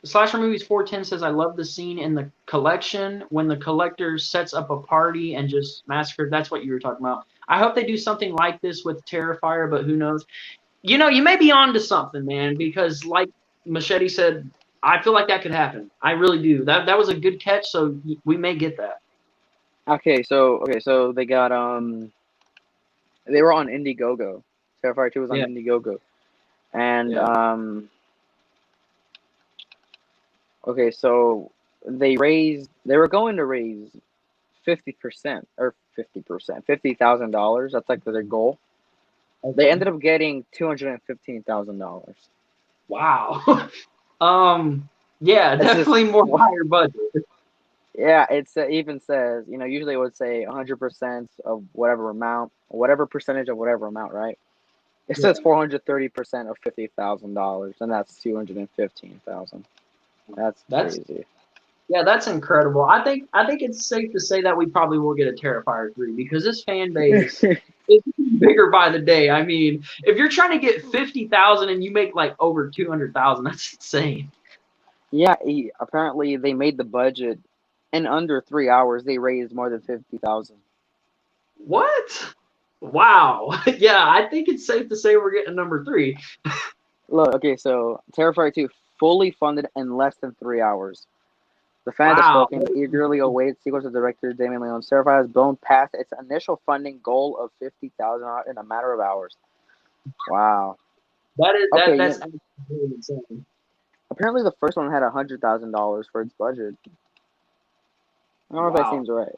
Slasher Movies 410 says, I love the scene in the collection when the collector sets up a party and just massacred. That's what you were talking about. I hope they do something like this with Terrifier, but who knows? You know, you may be on to something, man, because like Machete said, I feel like that could happen. I really do. That was a good catch, so we may get that. Okay, so they got they were on Indiegogo. Terrifier 2 was on Yeah, Indiegogo. And yeah. okay, so they were going to raise 50% or 50%, $50,000. That's like their goal. They Okay. ended up getting $215,000. Wow. Yeah, It's just definitely more higher budget. yeah, it even says, usually it would say 100% of whatever amount, whatever percentage of whatever amount, right? It Yeah, says 430% of $50,000, and that's 215,000. That's that's crazy. yeah, that's incredible. I think it's safe to say that we probably will get a Terrifier 3 because this fan base is bigger by the day. I mean, if you're trying to get 50,000 and you make like over 200,000, that's insane. Yeah, apparently they made the budget in under 3 hours. They raised more than 50,000. What? Wow. Yeah, I think it's safe to say we're getting number 3. Look, okay, so Terrifier 2 fully funded in less than 3 hours. The fans have Wow. spoken, eagerly await sequels of director Damien Leone. Terrifier has blown past its initial funding goal of 50,000 in a matter of hours. Wow. That is Okay, that's absolutely insane. apparently the first one had $100,000 for its budget. I don't know if that Wow. seems right.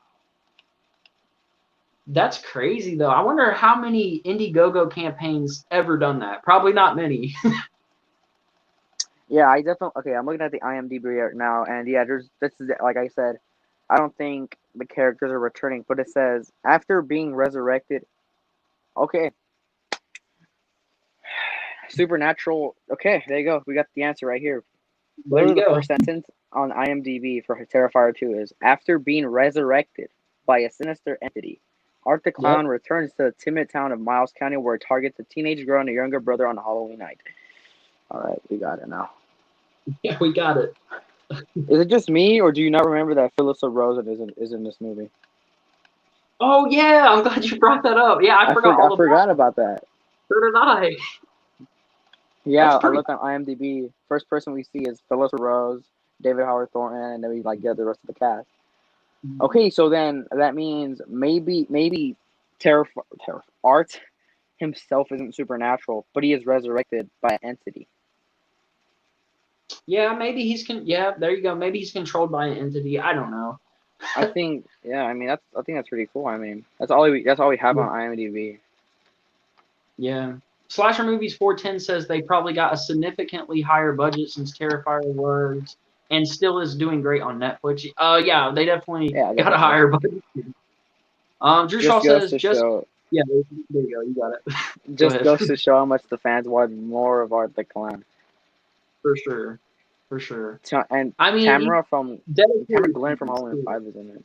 That's crazy though. I wonder how many Indiegogo campaigns ever done that. Probably not many. Yeah, I definitely. Okay, I'm looking at the IMDb right now, and yeah, this is like I said. I don't think the characters are returning, but it says after being resurrected. Okay, supernatural. Okay, there you go. We got the answer right here. There you Literally, the go. first sentence on IMDb for Terrifier 2 is after being resurrected by a sinister entity. Art the Yep. Clown returns to the timid town of Miles County where it targets a teenage girl and a younger brother on a Halloween night. All right, we got it now. Yeah, we got it. Is it just me, or do you not remember that Phyllis Rosen is in this movie? Oh yeah, I'm glad you brought that up. Yeah, I forgot I all about forgot that. about that. So did I. That's Yeah, I pretty. looked on IMDb. First person we see is Phyllis Rose, David Howard Thornton, and then we get the rest of the cast. Okay, so then that means maybe Art himself isn't supernatural, but he is resurrected by an entity. Yeah, maybe yeah, there you go. Maybe he's controlled by an entity. I don't know. I think yeah, I mean I think that's pretty cool. I mean that's all we have on IMDb. Yeah. Slasher Movies 410 says they probably got a significantly higher budget since Terrifier was and still is doing great on Netflix. Yeah, they definitely Yeah, got a definitely. higher budget. Drew Shaw Just goes says to show. Yeah, there you go. You got it. Go Just ahead. goes to show how much the fans want more of Art the Clown. For sure. For sure. And I mean, Tamara dedicated Glenn from fans, Halloween too. 5 is in it.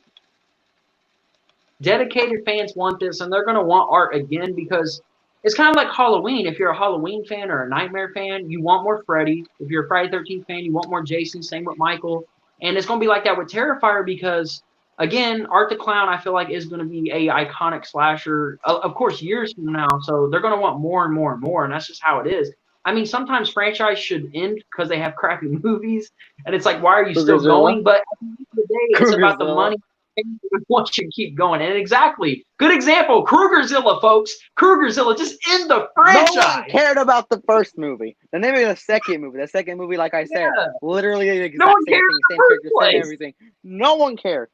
Dedicated fans want this, and they're going to want art again because it's kind of like Halloween. If you're a Halloween fan or a Nightmare fan, you want more Freddy. If you're a Friday 13th fan, you want more Jason. Same with Michael. And it's going to be like that with Terrifier because, again, Art the Clown, I feel like, is going to be a iconic slasher, of course, years from now. So they're going to want more and more and more, and that's just how it is. I mean, sometimes franchise should end because they have crappy movies, and it's like, why are you still Krugerzilla. going? But at the end of the day, it's about the Krugerzilla. money wants you to keep going. And exactly, good example, Krugerzilla, folks. Krugerzilla, just end the No one franchise. cared about the first movie. Then they made the second movie. The second movie, like I said, Yeah. literally the No exact one same cared thing, in the same first character, same place. everything. No one cared.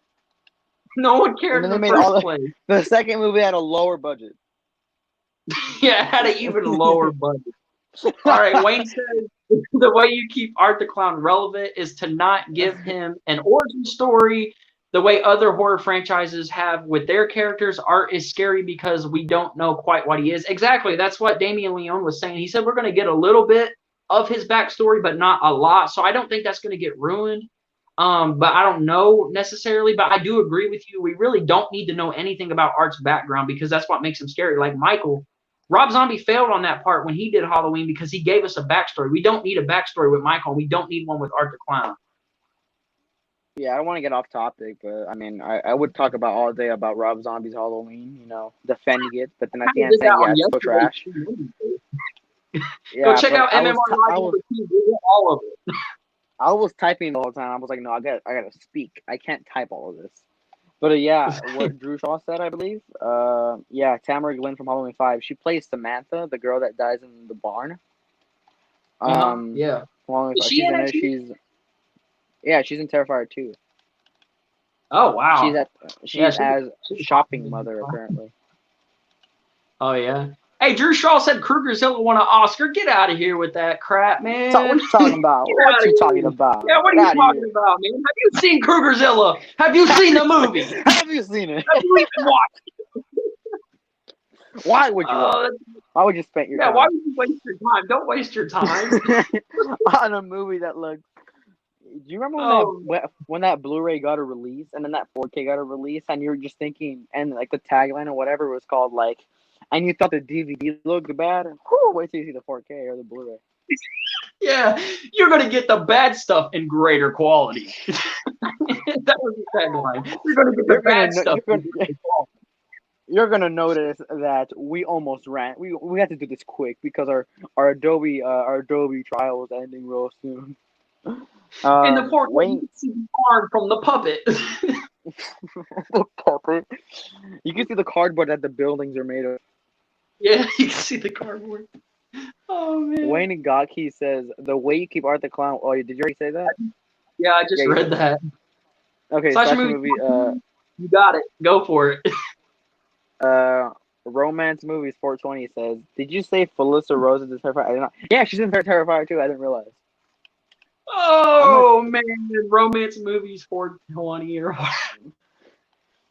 No one And cared then in they the made first place. the second movie had a lower budget. Yeah, it had an even lower budget. All right, Wayne says the way you keep Art the Clown relevant is to not give him an origin story the way other horror franchises have with their characters. Art is scary because we don't know quite what he is. Exactly. That's what Damien Leone was saying. He said we're going to get a little bit of his backstory, but not a lot. So I don't think that's going to get ruined. But I don't know necessarily. But I do agree with you. We really don't need to know anything about Art's background because that's what makes him scary. Like Michael, Rob Zombie failed on that part when he did Halloween because he gave us a backstory. We don't need a backstory with Michael. We don't need one with Art the Clown. Yeah, I don't want to get off topic, but I mean, I would talk about all day about Rob Zombie's Halloween, defending it, but then at the I end did that saying, yeah, on it's so yesterday's trash. Go Yeah, check but out MMR Live on the TV. All of it. I was typing the whole time. I was like, no, I gotta speak. I can't type all of this. But yeah, what Drew Shaw said, I believe. Yeah, Tamara Glenn from Halloween 5. She plays Samantha, the girl that dies in the barn. Yeah. Halloween Is 5. she She's in in it it. too? She's in Terrifier 2. Oh She's wow. at Yeah. she's as She's shopping mother apparently. Oh yeah. Hey, Drew Shaw said Krugerzilla won an Oscar. Get out of here with that crap, So man. what you talking about? Get What out of you talking here. about? Yeah, what are Get you out of talking here. about, man? Have you seen Krugerzilla? Have you seen the movie? Have you seen it? Have you even watched? Why would you watch? Why would you spend your Yeah, why time would you waste your time? Don't waste your time. on a movie that looks? Do you remember Oh, when that Blu-ray got a release and then that 4K got a release and you were just thinking and like the tagline or whatever was called like, and you thought the DVD looked bad? Whew, wait till you see the 4K or the Blu-ray. yeah, you're gonna get the bad stuff in greater quality. That was the tagline. You're gonna get the You're gonna bad know, stuff in greater quality. you're gonna notice that we almost ran. We had to do this quick because our Adobe trial was ending real soon. In the 4K, you Wayne, can see the arm from the puppet. the puppet. You can see the cardboard that the buildings are made of. Yeah, you can see the cardboard. Oh man. Wayne Gotke says the way you keep Art the Clown. Oh, did you already say that? Yeah, I Yeah, just you read said that. that. Okay, Slasher slasher movie. movie. You got it. Go for it. Romance movies 420 says. Did you say Felissa Rose is in Terrifier? I did not. Yeah, she's in Terrifier too. I didn't realize. Oh man, romance movies 420 or what?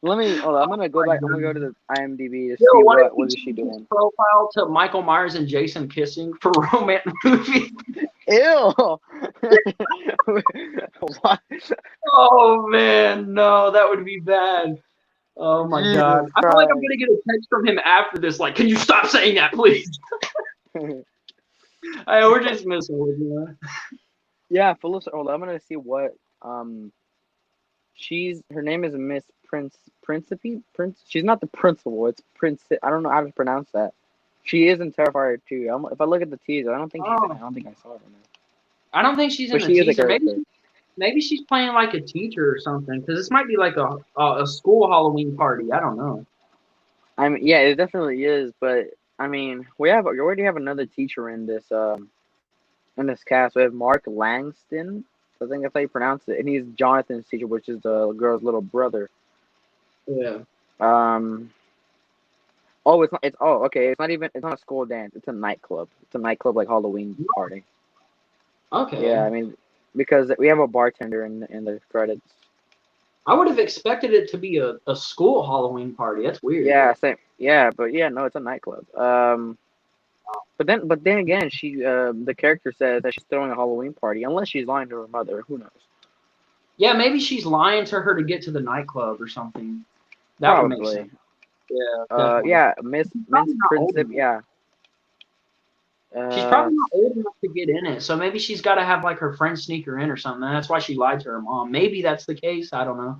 Let me. Hold on, I'm gonna go My back. I'm gonna go God. to the IMDb to Yo, see what if what he is she changed his doing. profile to Michael Myers and Jason kissing for romance movies? Ew. What? Oh man, no, that would be bad. Oh my God. Jesus I feel like I'm Christ. gonna get a text from him after this, like, can you stop saying that, please? We're just messing with you. Yeah, Felissa. Hold on, I'm gonna see what. Her name is Miss Principe. She's not the principal. It's Prince. I don't know how to pronounce that. She is in Terrifier too. If I look at the teaser, I don't think she's in it. I Oh, don't think I saw her in it. I don't think she's in But the she is a teaser. character. Maybe she's playing like a teacher or something. Because this might be like a school Halloween party. I don't know. I mean, yeah, it definitely is. But I mean, we already have another teacher in this cast. We have Mark Langston. I think that's how you pronounce it, and he's Jonathan's teacher, which is the girl's little brother. Yeah. Um. Oh, it's not. It's okay. It's not even. It's not a school dance. It's a nightclub. It's a nightclub like Halloween party. Okay. Yeah, I mean, because we have a bartender in the credits. I would have expected it to be a school Halloween party. That's weird. Yeah, same. Yeah, but yeah, no, it's a nightclub. But then again, the character says that she's throwing a Halloween party, unless she's lying to her mother. Who knows? Yeah, maybe she's lying to her to get to the nightclub or something. That would make Probably. sense. Yeah, definitely. Yeah, She's Miss probably not old Princip. enough. Yeah. She's Uh, probably not old enough to get in it, so maybe she's got to have like her friend sneak her in or something. That's why she lied to her mom. Maybe that's the case. I don't know.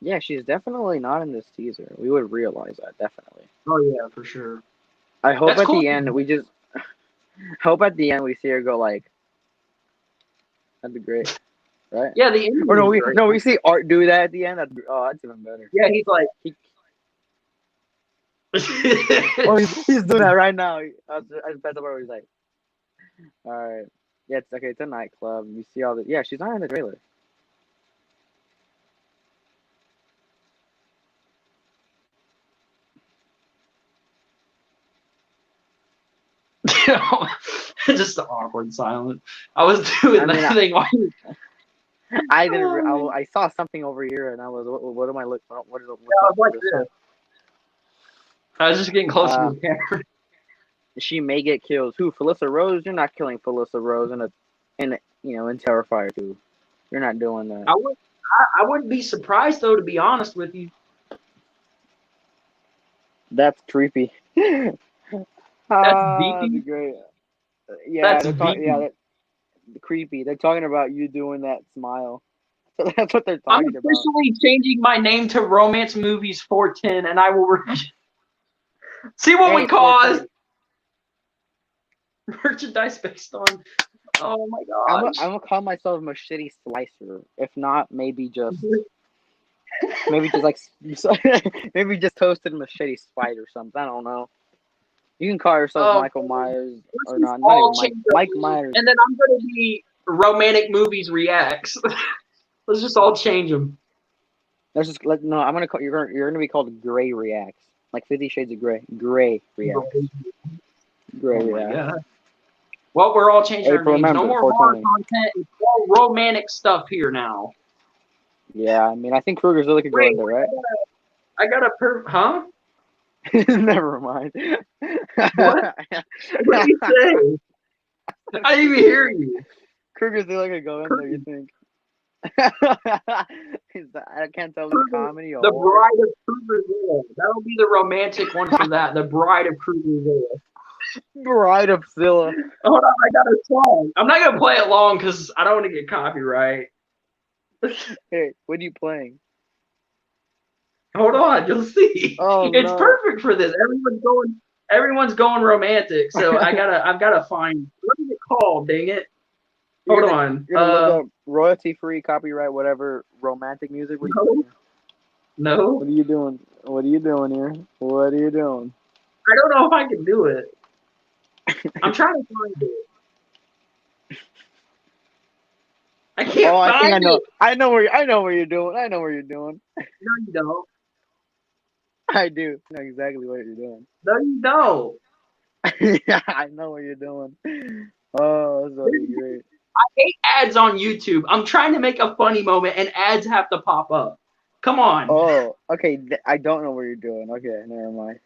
yeah, she's definitely not in this teaser. We would realize that definitely. Oh yeah, for sure. I hope That's at cool. the end we just hope at the end we see her go like, that'd be great, right? Yeah, the ending Or no, is great. we see Art do that at the end. That's even better. Yeah, he's like. Oh, he's doing that right now. I just passed over. He's like, all right, yeah, it's okay. It's a nightclub. You see all the she's not in the trailer. Just the awkward silence. I was doing that thing while you... I didn't. I saw something over here, and I was, what am I looking? What is it? I was like this. I was just getting close to the camera. She may get killed. Who? Felissa Rose? You're not killing Felissa Rose in Terrifier 2. You're not doing that. I wouldn't be surprised though, to be honest with you. That's creepy. That's That'd be great. Yeah, That's creepy. They're talking about you doing that smile. So that's what they're talking about. I'm officially changing my name to Romance Movies 410, and I will see what we cause. Merchandise based on. Oh my gosh. I'm gonna call myself Machete Slicer. If not, maybe just like maybe just toasted machete spider or something. I don't know. You can call yourself Michael Myers or not. Not even Mike Myers. And then I'm gonna be Romantic Movies Reacts. Let's just all change them. Let's just no. I'm gonna call you're gonna be called Gray Reacts, like 50 Shades of Gray. Gray Reacts. Gray Reacts. Yeah. Well, we're all changing our names. No more horror content. It's all romantic stuff here now. Yeah, I mean, I think Kruger's really could go in there, right? I got a huh? Never mind. What? What did you say? I didn't even hear you. Kruger's really could go in there, you think? I can't tell if it's comedy or The Bride of Kruger. That'll be the romantic one for that. The Bride of Kruger. Bride of Zilla. Hold on, I got a song. I'm not gonna play it long because I don't want to get copyright. Hey, what are you playing? Hold on, you'll see. Oh, it's perfect for this. Everyone's going romantic. So I've gotta find what is it called, dang it. Hold on. You're gonna look up royalty free, copyright, whatever, romantic music. No. What are you doing? What are you doing here? What are you doing? I don't know if I can do it. I'm trying to find it. I can't find I think I know. it. I know where you're doing. I know where you're doing. No, you don't. I do. I know exactly what you're doing. No, you don't. Yeah, I know what you're doing. Oh, that's gonna be great. I hate ads on YouTube. I'm trying to make a funny moment, and ads have to pop up. Come on. Oh, okay. I don't know what you're doing. Okay, never mind.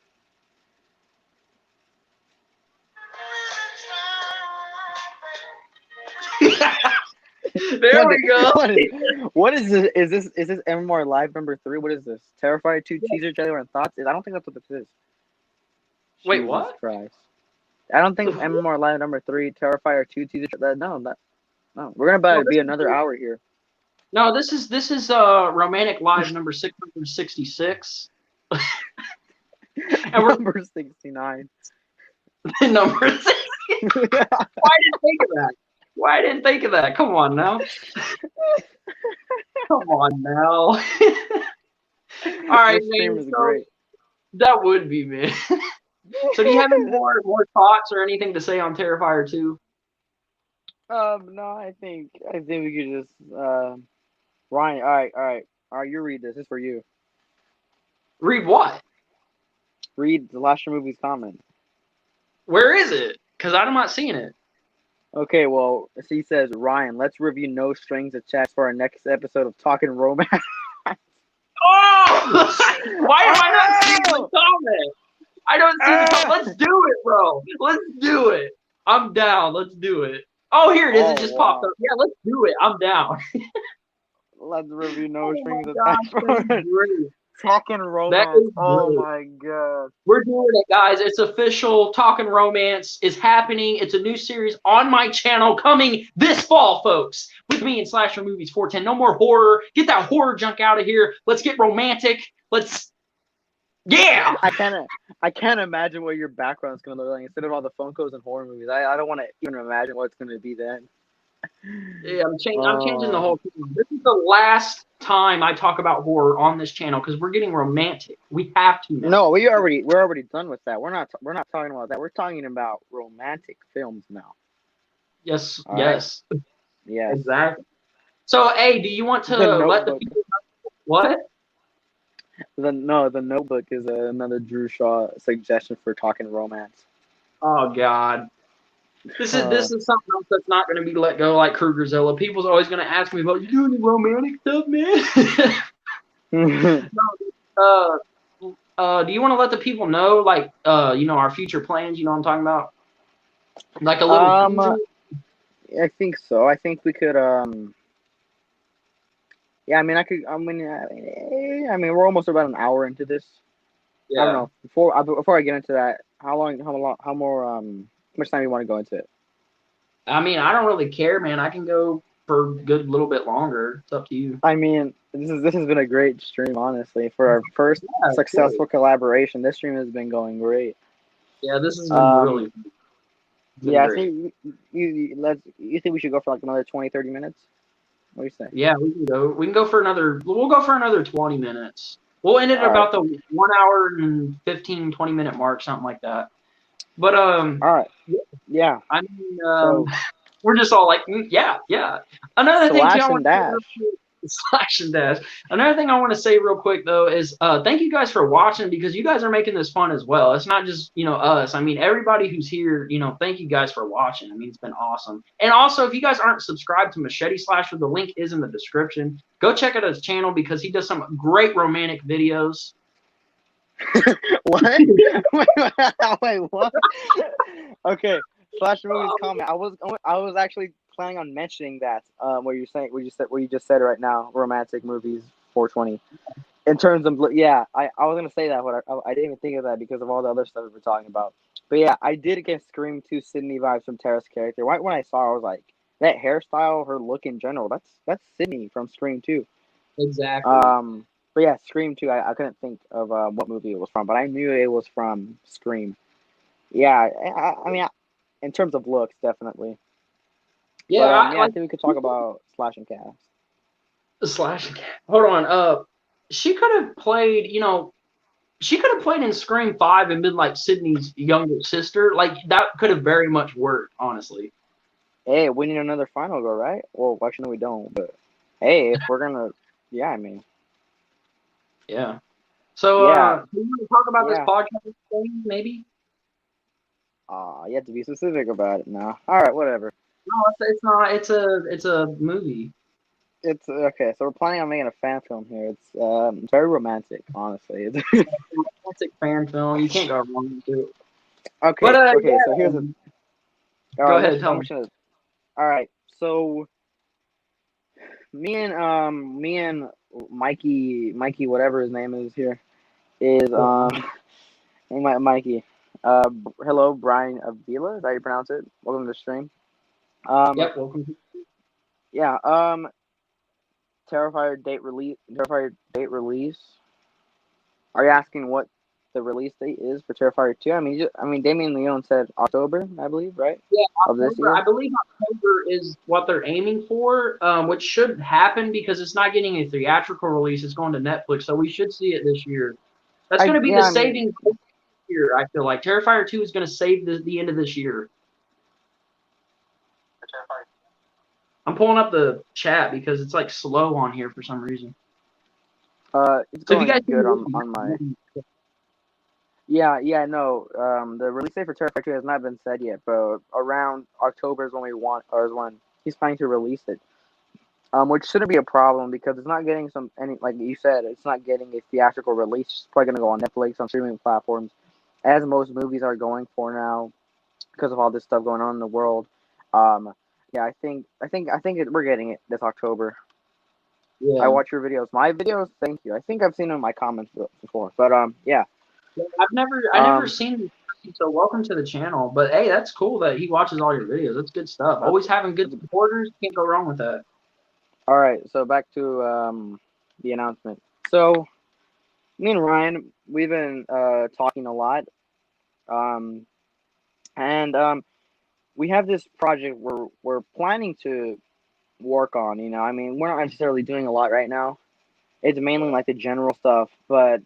There we go. What is this? Is this MMR Live number 3? What is this? Terrifier 2 teaser trailer and thoughts? I don't think that's what this is. Wait, Jesus what? Christ. I don't think MMR Live number 3, Terrifier 2 teaser trailer. No. We're gonna be another hour here. No, this is Romantic Live number 666. And we're number 69. Number 69. Why I didn't think of that? Come on now. Come on now. All right, man. So great. That would be, man. So do you have any more thoughts or anything to say on Terrifier 2? No, I think we could just Ryan, all right, you read this. This is for you. Read what? Read the Last Year Movie's comment. Where is it? Because I'm not seeing it. Okay, well, he says, Ryan, let's review No Strings Attached for our next episode of Talking Romance. Oh! Why am I not seeing the Oh! comment? I don't see the comment. Let's do it, bro. Let's do it. I'm down. Let's do it. Oh, here it is. It Oh, just popped wow. up. Yeah, let's do it. I'm down. Let's review No Oh Strings my Attached gosh, that for is great. Talking That Romance. is Oh, great. my God. We're doing it, guys. It's official. Talking Romance is happening. It's a new series on my channel coming this fall, folks. With me in Slasher Movies 410. No more horror. Get that horror junk out of here. Let's get romantic. Yeah. I can't imagine what your background's gonna look like instead of all the Funkos and horror movies. I don't want to even imagine what it's gonna be then. Yeah, I'm changing the whole thing. This is the last time I talk about horror on this channel because we're getting romantic. We have to now. No, we're already done with that. We're not talking about that. We're talking about romantic films now. Yes, All yes, right? Yes. exactly. So, hey, do you want to The let the Notebook. people know what? The Notebook is another Drew Shaw suggestion for talking romance. Oh God, this is something else that's not going to be let go like Krugerzilla. People's always going to ask me about you doing any romantic stuff, man. Do you want to let the people know, like, our future plans? You know what I'm talking about? Like a little teaser. I think so. I think we could yeah, I mean, we're almost about an hour into this. Yeah. I don't know. Before I get into that, how much time you want to go into it? I mean, I don't really care, man. I can go for a good little bit longer. It's up to you. I mean, this has been a great stream, honestly. For our first successful collaboration, this stream has been going great. Yeah, this has been really. Yeah, great. I think you think we should go for like another 20, 30 minutes? What do you say? Yeah, we can go. We'll go for another 20 minutes. We'll end it at about the 1 hour and 15, 20-minute mark, something like that. But all right. Yeah. I mean, we're just all like, yeah. Another thing too, I want to slash and dash. Another thing I want to say real quick though is thank you guys for watching because you guys are making this fun as well. It's not just us. I mean everybody who's here. Thank you guys for watching. I mean it's been awesome. And also if you guys aren't subscribed to Machete Slasher, the link is in the description. Go check out his channel because he does some great romantic videos. What? Wait, what? Okay, Slasher Movies comment. I was actually planning on mentioning that what you just said right now, romantic movies 420. In terms of I was gonna say that, but I didn't even think of that because of all the other stuff we were talking about. But yeah, I did get Scream 2 Sydney vibes from Tara's character. Right when I saw her, I was like, that hairstyle, her look in general, that's Sydney from Scream 2. Exactly. But yeah, Scream 2, I couldn't think of what movie it was from, but I knew it was from Scream. Yeah, I mean, in terms of looks, definitely. Yeah, but, I think we could talk about Slash and Cast. Slash and Cast. Hold on. She could have played, she could have played in Scream 5 and been like Sydney's younger sister. Like that could have very much worked, honestly. Hey, we need another final go, right? Well, actually, no, we don't. But hey, if we're gonna, yeah, I mean, yeah. So, can you talk about this podcast thing, maybe? You have to be specific about it now. All right, whatever. No, it's not. It's a movie. It's okay. So we're planning on making a fan film here. It's very romantic, honestly. It's a romantic fan film. You can't go wrong with it. Okay. But, okay. So here's a. Go ahead. Tell me. All right. So me and Mikey, whatever his name is here, is Mikey. Hello, Brian Avila. Is that how you pronounce it? Welcome to the stream. Yep. Welcome. Yeah. Terrifier date release. Are you asking what the release date is for Terrifier 2? I mean, Damien Leone said October, I believe, right? Yeah, October. Of this year? I believe October is what they're aiming for, which should happen because it's not getting a theatrical release. It's going to Netflix, so we should see it this year. That's going to be the saving year, I feel like. Terrifier 2 is going to save the end of this year. I'm pulling up the chat because it's like slow on here for some reason. It's going good on my. No. The release date for Terrifier 2 has not been said yet, but around October is when is when he's planning to release it. Which shouldn't be a problem because it's not getting like you said, it's not getting a theatrical release. It's probably gonna go on Netflix, on streaming platforms, as most movies are going for now because of all this stuff going on in the world. Um, yeah, we're getting it this October. I Yeah. watch your videos. My videos, thank you. I think I've seen them in my comments before, but yeah. Yeah, I never Um, seen you, so welcome to the channel. But hey, that's cool that he watches all your videos. That's good stuff. Always having good supporters. Can't go wrong with that. all right. So back to the announcement. So me and Ryan, we've been talking a lot. Um, and we have this project we're planning to work on. I mean, we're not necessarily doing a lot right now. It's mainly like the general stuff, but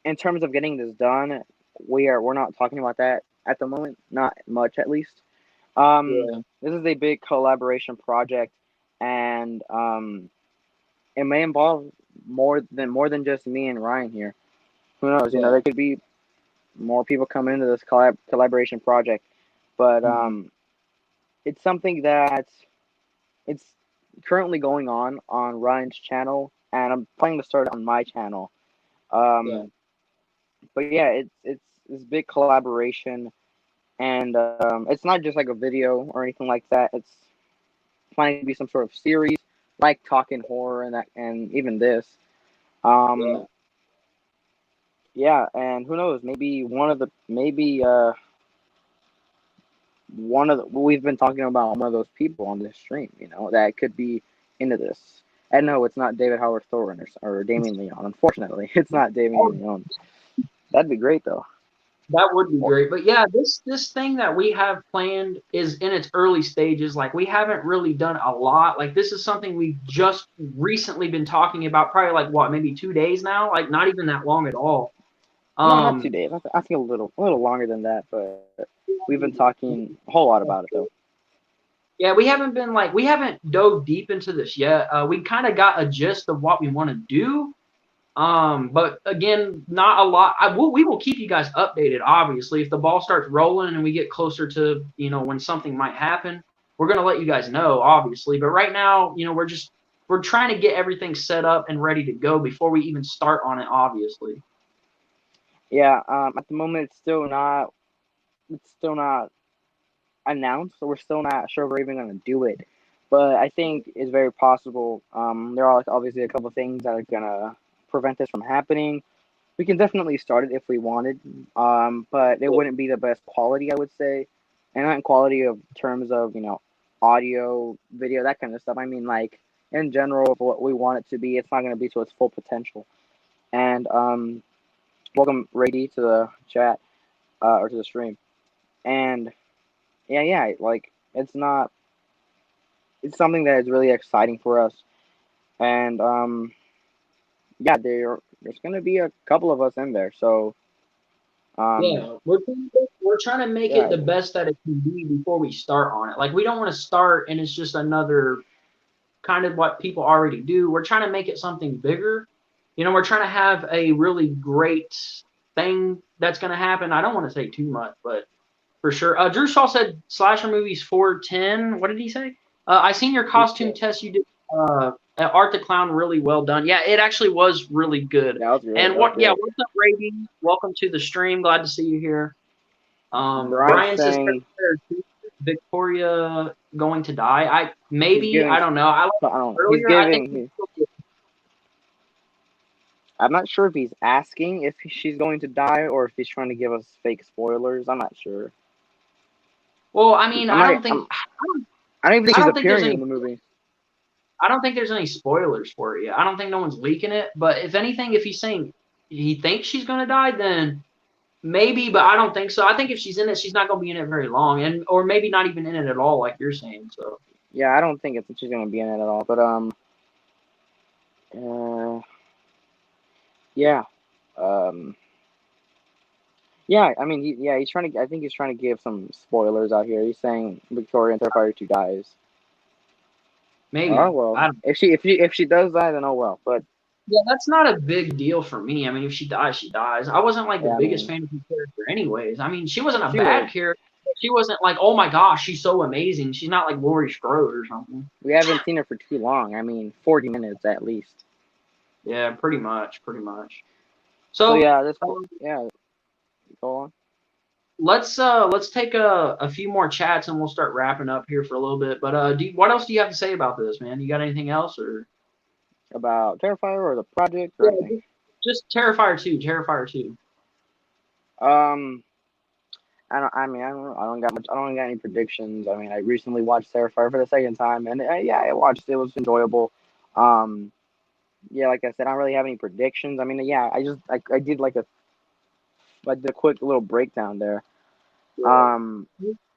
in terms of getting this done, we're not talking about that at the moment, not much at least. Yeah. This is a big collaboration project, and it may involve more than just me and Ryan here. Who knows? Yeah. There could be more people coming into this collaboration project, but it's something that it's currently going on Ryan's channel, and I'm planning to start it on my channel. Yeah. But yeah, it's this big collaboration, and it's not just like a video or anything like that. It's planning to be some sort of series, like talking horror and that, and even this. Yeah. Um, yeah, and who knows? Maybe we've been talking about one of those people on this stream. That could be into this. And no, it's not David Howard Thorne or Damien Leon. Unfortunately, it's not Damien Leon. That'd be great though. That would be great. But yeah, this thing that we have planned is in its early stages. Like we haven't really done a lot. Like this is something we've just recently been talking about, probably like what, maybe 2 days now? Like not even that long at all. No, not Um 2 days. I think a little longer than that, but we've been talking a whole lot about it though. yeah, we haven't dove deep into this yet. We kind of got a gist of what we want to do. But again, not a lot. We will keep you guys updated. Obviously, if the ball starts rolling and we get closer to when something might happen, we're gonna let you guys know. Obviously, but right now, we're trying to get everything set up and ready to go before we even start on it. Obviously. Yeah. At the moment, it's still not announced, so we're still not sure we're even gonna do it. But I think it's very possible. There are like obviously a couple things that are gonna prevent this from happening. We can definitely start it if we wanted, but it wouldn't be the best quality, I would say, and not in quality of terms of audio, video, that kind of stuff. I mean, like in general, of what we want it to be, it's not going to be to its full potential. And welcome, Rady, to the chat or to the stream. And yeah, like it's something that is really exciting for us. And yeah, there's going to be a couple of us in there, so. Yeah, we're trying to make it Yeah, the best that it can be before we start on it. Like we don't want to start and it's just another kind of what people already do. We're trying to make it something bigger. We're trying to have a really great thing that's going to happen. I don't want to say too much, but for sure. Drew Shaw said slasher movies 410. What did he say? I seen your costume test you did at Art the Clown, really well done. Yeah, it actually was really good. that was great. And That was yeah, great. what's up, Ravy? Welcome to the stream. Glad to see you here. Brian's Brian says saying Victoria going to die. he's giving. I don't know. I I don't know. He's earlier. I think giving. I'm not sure if he's asking if she's going to die or if he's trying to give us fake spoilers. I'm not sure. well, I mean, I'm I not. don't think I don't even think I she's don't think there's appearing any in the movie. I don't think there's any spoilers for it yet. I don't think no one's leaking it. But if anything, if he's saying he thinks she's gonna die, then maybe. But I don't think so. I think if she's in it, she's not gonna be in it very long, or maybe not even in it at all, like you're saying. So Yeah, I don't think she's gonna be in it at all. But uh, yeah, um, yeah. I mean, he's trying to. I think he's trying to give some spoilers out here. He's saying Victoria in Terrifier 2 dies. Oh maybe well, I don't. if she does die, then oh well. But Yeah, that's not a big deal for me. I mean, if she dies, she dies. I wasn't like the Yeah, I biggest mean, fan of the character, anyways. I mean, she wasn't a she was. bad character. But she wasn't like, oh my gosh, she's so amazing. She's not like Laurie Strode or something. We haven't seen her for too long. I mean, 40 minutes at least. Yeah, pretty much, pretty much. So So yeah, um, yeah, go on. let's take a few more chats and we'll start wrapping up here for a little bit. But what else do you have to say about this, man? You got anything else or? About Terrifier or the project or Yeah, anything. just Terrifier 2, Terrifier 2. Um, I don't. I mean, I don't got much. I don't got any predictions. I mean, I recently watched Terrifier for the second time, and yeah, I watched it. It was enjoyable. Um, yeah, like I said, I don't really have any predictions. I mean, yeah, I did like the quick little breakdown there. Yeah. Um,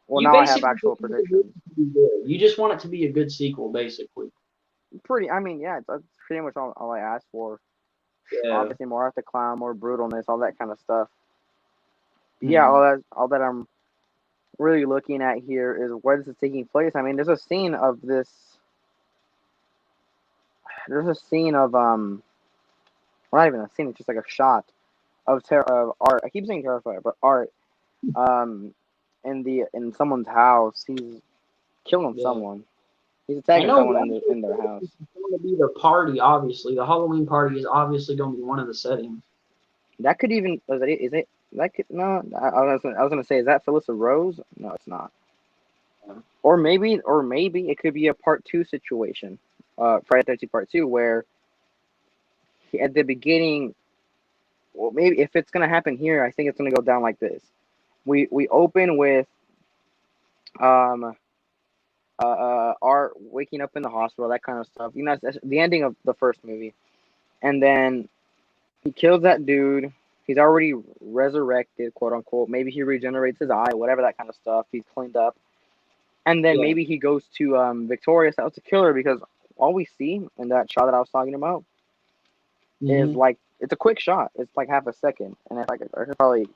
well, You now I have basically actual just want the movie predictions. to be good. You just want it to be a good sequel, basically. Pretty. I mean, yeah, that's pretty much all I asked for. Yeah. Obviously, more at the clown, more brutalness, all that kind of stuff. Yeah, Mhm. all that I'm really looking at here is where this is taking place. I mean, there's a scene of this. There's a scene of well, not even a scene. It's just like a shot of art. I keep saying Terrifier, but art. Um, in someone's house, he's killing Yeah. someone. He's I attacking know someone one of in their the house. is going to be the party, obviously. The Halloween party is obviously going to be one of the settings. That could even is it that could no. I was gonna say is that Felissa Rose? No, it's not. Yeah. Or maybe it could be a part two situation. Friday 13 part two where at the beginning. Well, maybe if it's gonna happen here, I think it's gonna go down like this. We open with um Art waking up in the hospital, that kind of stuff. You know, that's the ending of the first movie, and then he kills that dude. He's already resurrected, quote unquote. Maybe he regenerates his eye, whatever that kind of stuff. He's cleaned up, and then Yeah. maybe he goes to Victoria's house to kill her because all we see in that shot that I was talking about is Hmm. like it's a quick shot. It's like half a second, and if I could probably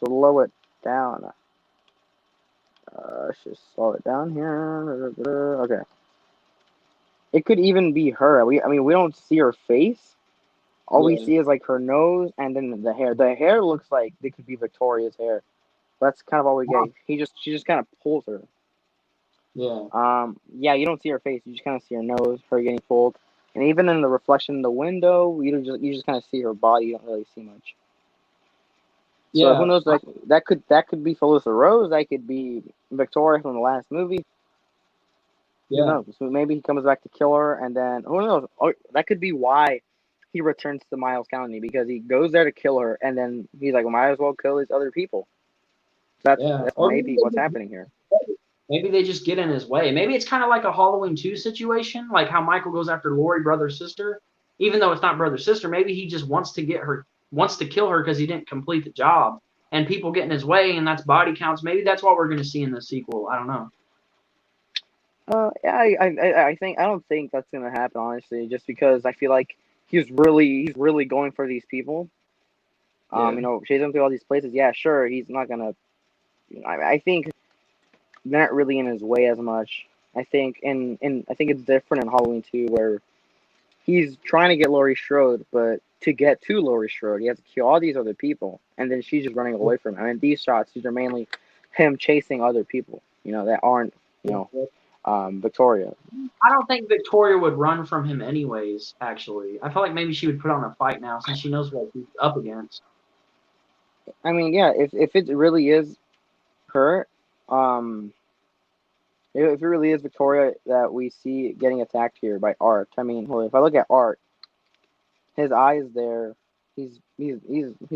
slow it down. Let's just slow it down here. Okay. It could even be her. I mean, we don't see her face. All we Yeah. see is like her nose and then the hair. The hair looks like it could be Victoria's hair. That's kind of all we get. She just kind of pulls her. Yeah. Yeah, you don't see her face. You just kind of see her nose, her getting pulled, and even in the reflection in the window, you just kind of see her body. You don't really see much. So who Yeah. knows? Like that could be Felissa Rose. That could be Victoria from the last movie. Who Yeah. knows? So maybe he comes back to kill her, and then who knows? Oh, that could be why he returns to Miles County because he goes there to kill her, and then he's like, well, might as well kill these other people. So Yeah. that's Or maybe maybe what's happening here. they just get in his way. Maybe it's kind of like a Halloween 2 situation, like how Michael goes after Lori, brother, sister. Even though it's not brother, sister, maybe he just wants to get her, wants to kill her because he didn't complete the job. And people get in his way, and that's body counts. Maybe that's what we're going to see in the sequel. I don't know. Yeah, I think I don't think that's gonna happen honestly, just because I feel like he's really going for these people. Yeah. Chasing them through all these places. Yeah, sure, he's not gonna. I think they're not really in his way as much. I think I think it's different in Halloween 2 where he's trying to get Laurie Strode, but to get to Laurie Strode, he has to kill all these other people, and then she's just running away from him. I mean, these shots, these are mainly him chasing other people, that aren't, you know, Yeah. Victoria. I don't think Victoria would run from him anyways, actually. I feel like maybe she would put on a fight now since she knows what he's up against. I mean, yeah, if it really is her, um, if it really is Victoria that we see getting attacked here by Art, I mean, well, if I look at Art, his eye is there. He's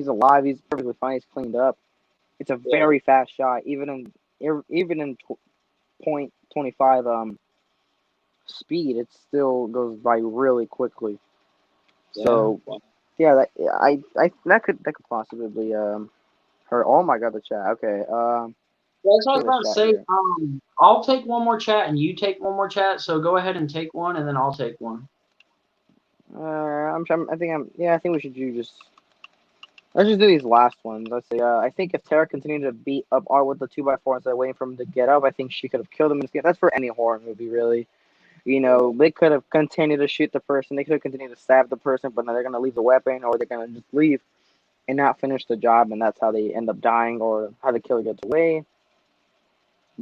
alive. He's perfectly fine. He's cleaned up. It's a Yeah. very fast shot, even in 0.25 speed, it still goes by really quickly. Yeah. So yeah, that could possibly be her. Oh my god, the chat. Okay, Well, that's what I was check the about to chat say. here. I'll take one more chat and you take one more chat. So go ahead and take one, and then I'll take one. I'm. I think I'm. Yeah, I think we should do just. Let's just do these last ones. Let's see. I think if Tara continued to beat up Art with the 2x4 instead of waiting for him to get up, I think she could have killed him. That's for any horror movie, really. You know, they could have continued to shoot the person. They could have continued to stab the person, but then they're gonna leave the weapon, or they're gonna just leave and not finish the job, and that's how they end up dying, or how the killer gets away.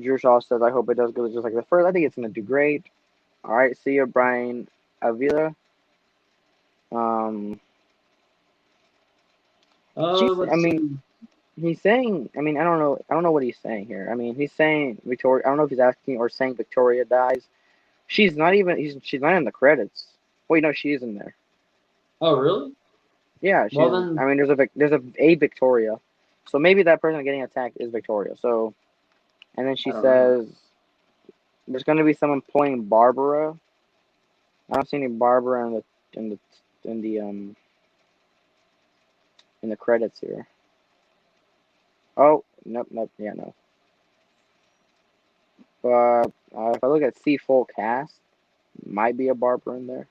Drew Shaw says, "I hope it does good just like the first. I think it's gonna do great." All right, see you, Brian Avila. Um, I Let's mean, see. he's saying. I mean, I don't know what he's saying here. I mean, he's saying Victoria. I don't know if he's asking or saying Victoria dies. She's not even. She's not in the credits. Wait, no, she is in there. Oh, really? Yeah, Well she's. then, I mean, there's a Victoria, so maybe that person getting attacked is Victoria. So, and then she I don't know. says there's gonna be someone playing Barbara. I don't see any Barbara in the in the um in the credits here. Oh, nope, yeah, no. But if I look at C full cast, might be a Barbara in there.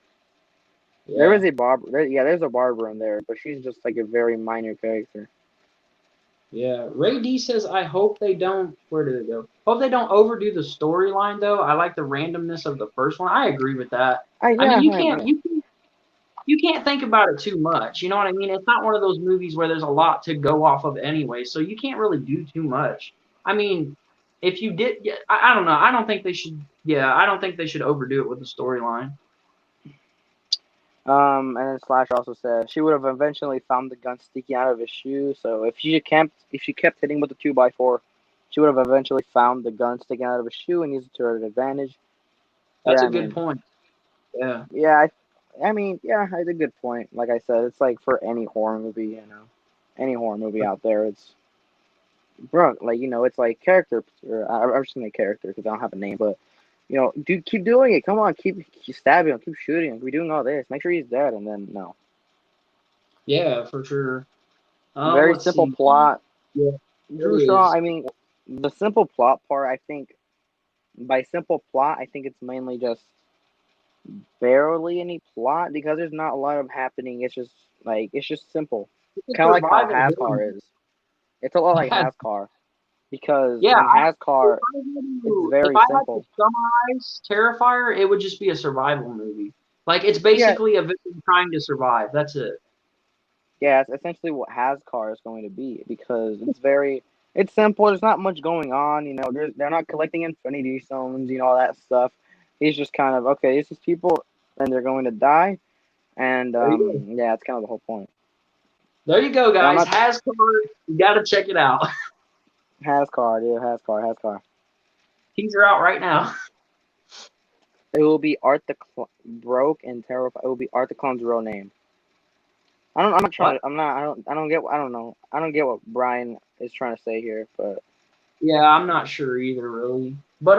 There Yeah. is a Barbara. Yeah, there's a Barbara in there, but she's just like a very minor character. Yeah. Ray D says, I hope they don't. Where did it go? Hope they don't overdo the storyline, though. I like the randomness of the first one. I agree with that. I mean, Yeah, yeah. you can't think about it too much. You know what I mean? It's not one of those movies where there's a lot to go off of anyway, so you can't really do too much. I mean, if you did, yeah, I don't know. I don't think they should. Yeah, I don't think they should overdo it with the storyline. And then Slash also says she would have eventually found the gun sticking out of his shoe. So if she kept hitting with the 2x4, she would have eventually found the gun sticking out of his shoe and used it to her advantage. That's Yeah, a I good mean, point. Yeah. yeah, I mean, yeah, it's a good point. Like I said, it's like for any horror movie, any horror movie out there, it's bro, like it's like character. I'm just gonna say character because I don't have a name, but dude, keep doing it. Come on, keep stabbing him, keep shooting him. We're doing all this. Make sure he's dead, and then no. Yeah, for sure. Very Let's simple see. plot. Yeah, it Drew Shaw, is. I mean, the simple plot part, I think, by simple plot, I think it's mainly just barely any plot because there's not a lot of happening. It's just simple. It's a Kind of like how survival horror. Hascar is. It's a lot like Yeah, Hascar because yeah. in Hascar, it's If very I had to simple. summarize Terrifier, it would just be a survival movie. Like it's Yeah, basically a victim trying to survive. That's it. yeah, it's essentially what Hascar is going to be because it's simple. There's not much going on. They're not collecting Infinity Stones. All that stuff. He's just kind of okay. It's just people, and they're going to die. And There you go. yeah, that's kind of the whole point. There you go, And I'm guys. not Hascar, you got to check it out. Hascar, dude. Hascar. Teaser out right now. It will be Art the Broke and Terrified. It will be Art the Clown's real name. I'm not trying What? to. I'm not. I don't get. I don't know. I don't get what Brian is trying to say here. But Yeah, I'm not sure either, really. But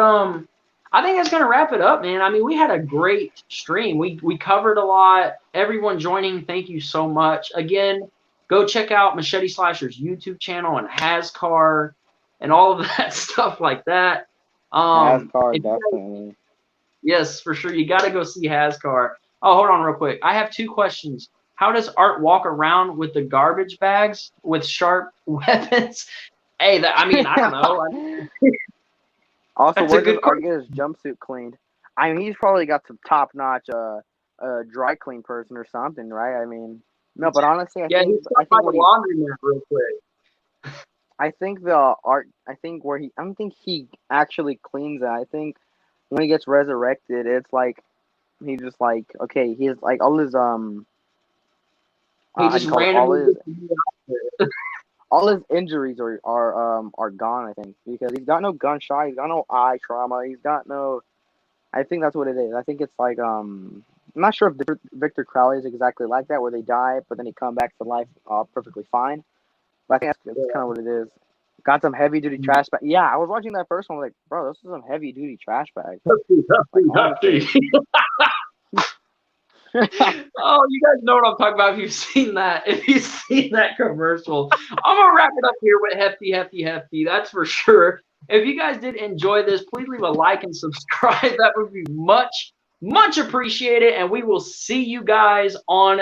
I think that's gonna wrap it up, man. I mean, we had a great stream. We covered a lot. Everyone joining, thank you so much. Again, go check out Machete Slasher's YouTube channel and Hascar and all of that stuff like that. Hascar If you guys, definitely. yes, for sure, you got to go see Hascar. Oh, hold on, real quick. I have two questions. How does Art walk around with the garbage bags with sharp weapons? Hey, I mean, I don't know. Also, That's a where does good Art question. get his jumpsuit cleaned? I mean, he's probably got some top notch dry clean person or something, right? I mean, no, but honestly, Yeah, he I stopped by think the what he laundromat real quick. I think the art. I think where he. I don't think he actually cleans it. I think when he gets resurrected, it's like he just like okay. He's like all his He how do just you call it? randomly gets to be out there. All his injuries are gone. I think because he's got no gunshot. He's got no eye trauma. He's got no. I think that's what it is. I think it's like I'm not sure if Victor Crowley is exactly like that, where they die, but then he come back to life perfectly fine. But I think that's kind of what it is. Got some heavy duty trash bag. Yeah, I was watching that first one. Like, bro, this is some heavy duty trash bag. Like, honestly. Oh, you guys know what I'm talking about if you've seen that. If you've seen that commercial. I'm gonna wrap it up here with hefty, hefty, hefty. That's for sure. If you guys did enjoy this, please leave a like and subscribe. That would be much, much appreciated. And we will see you guys on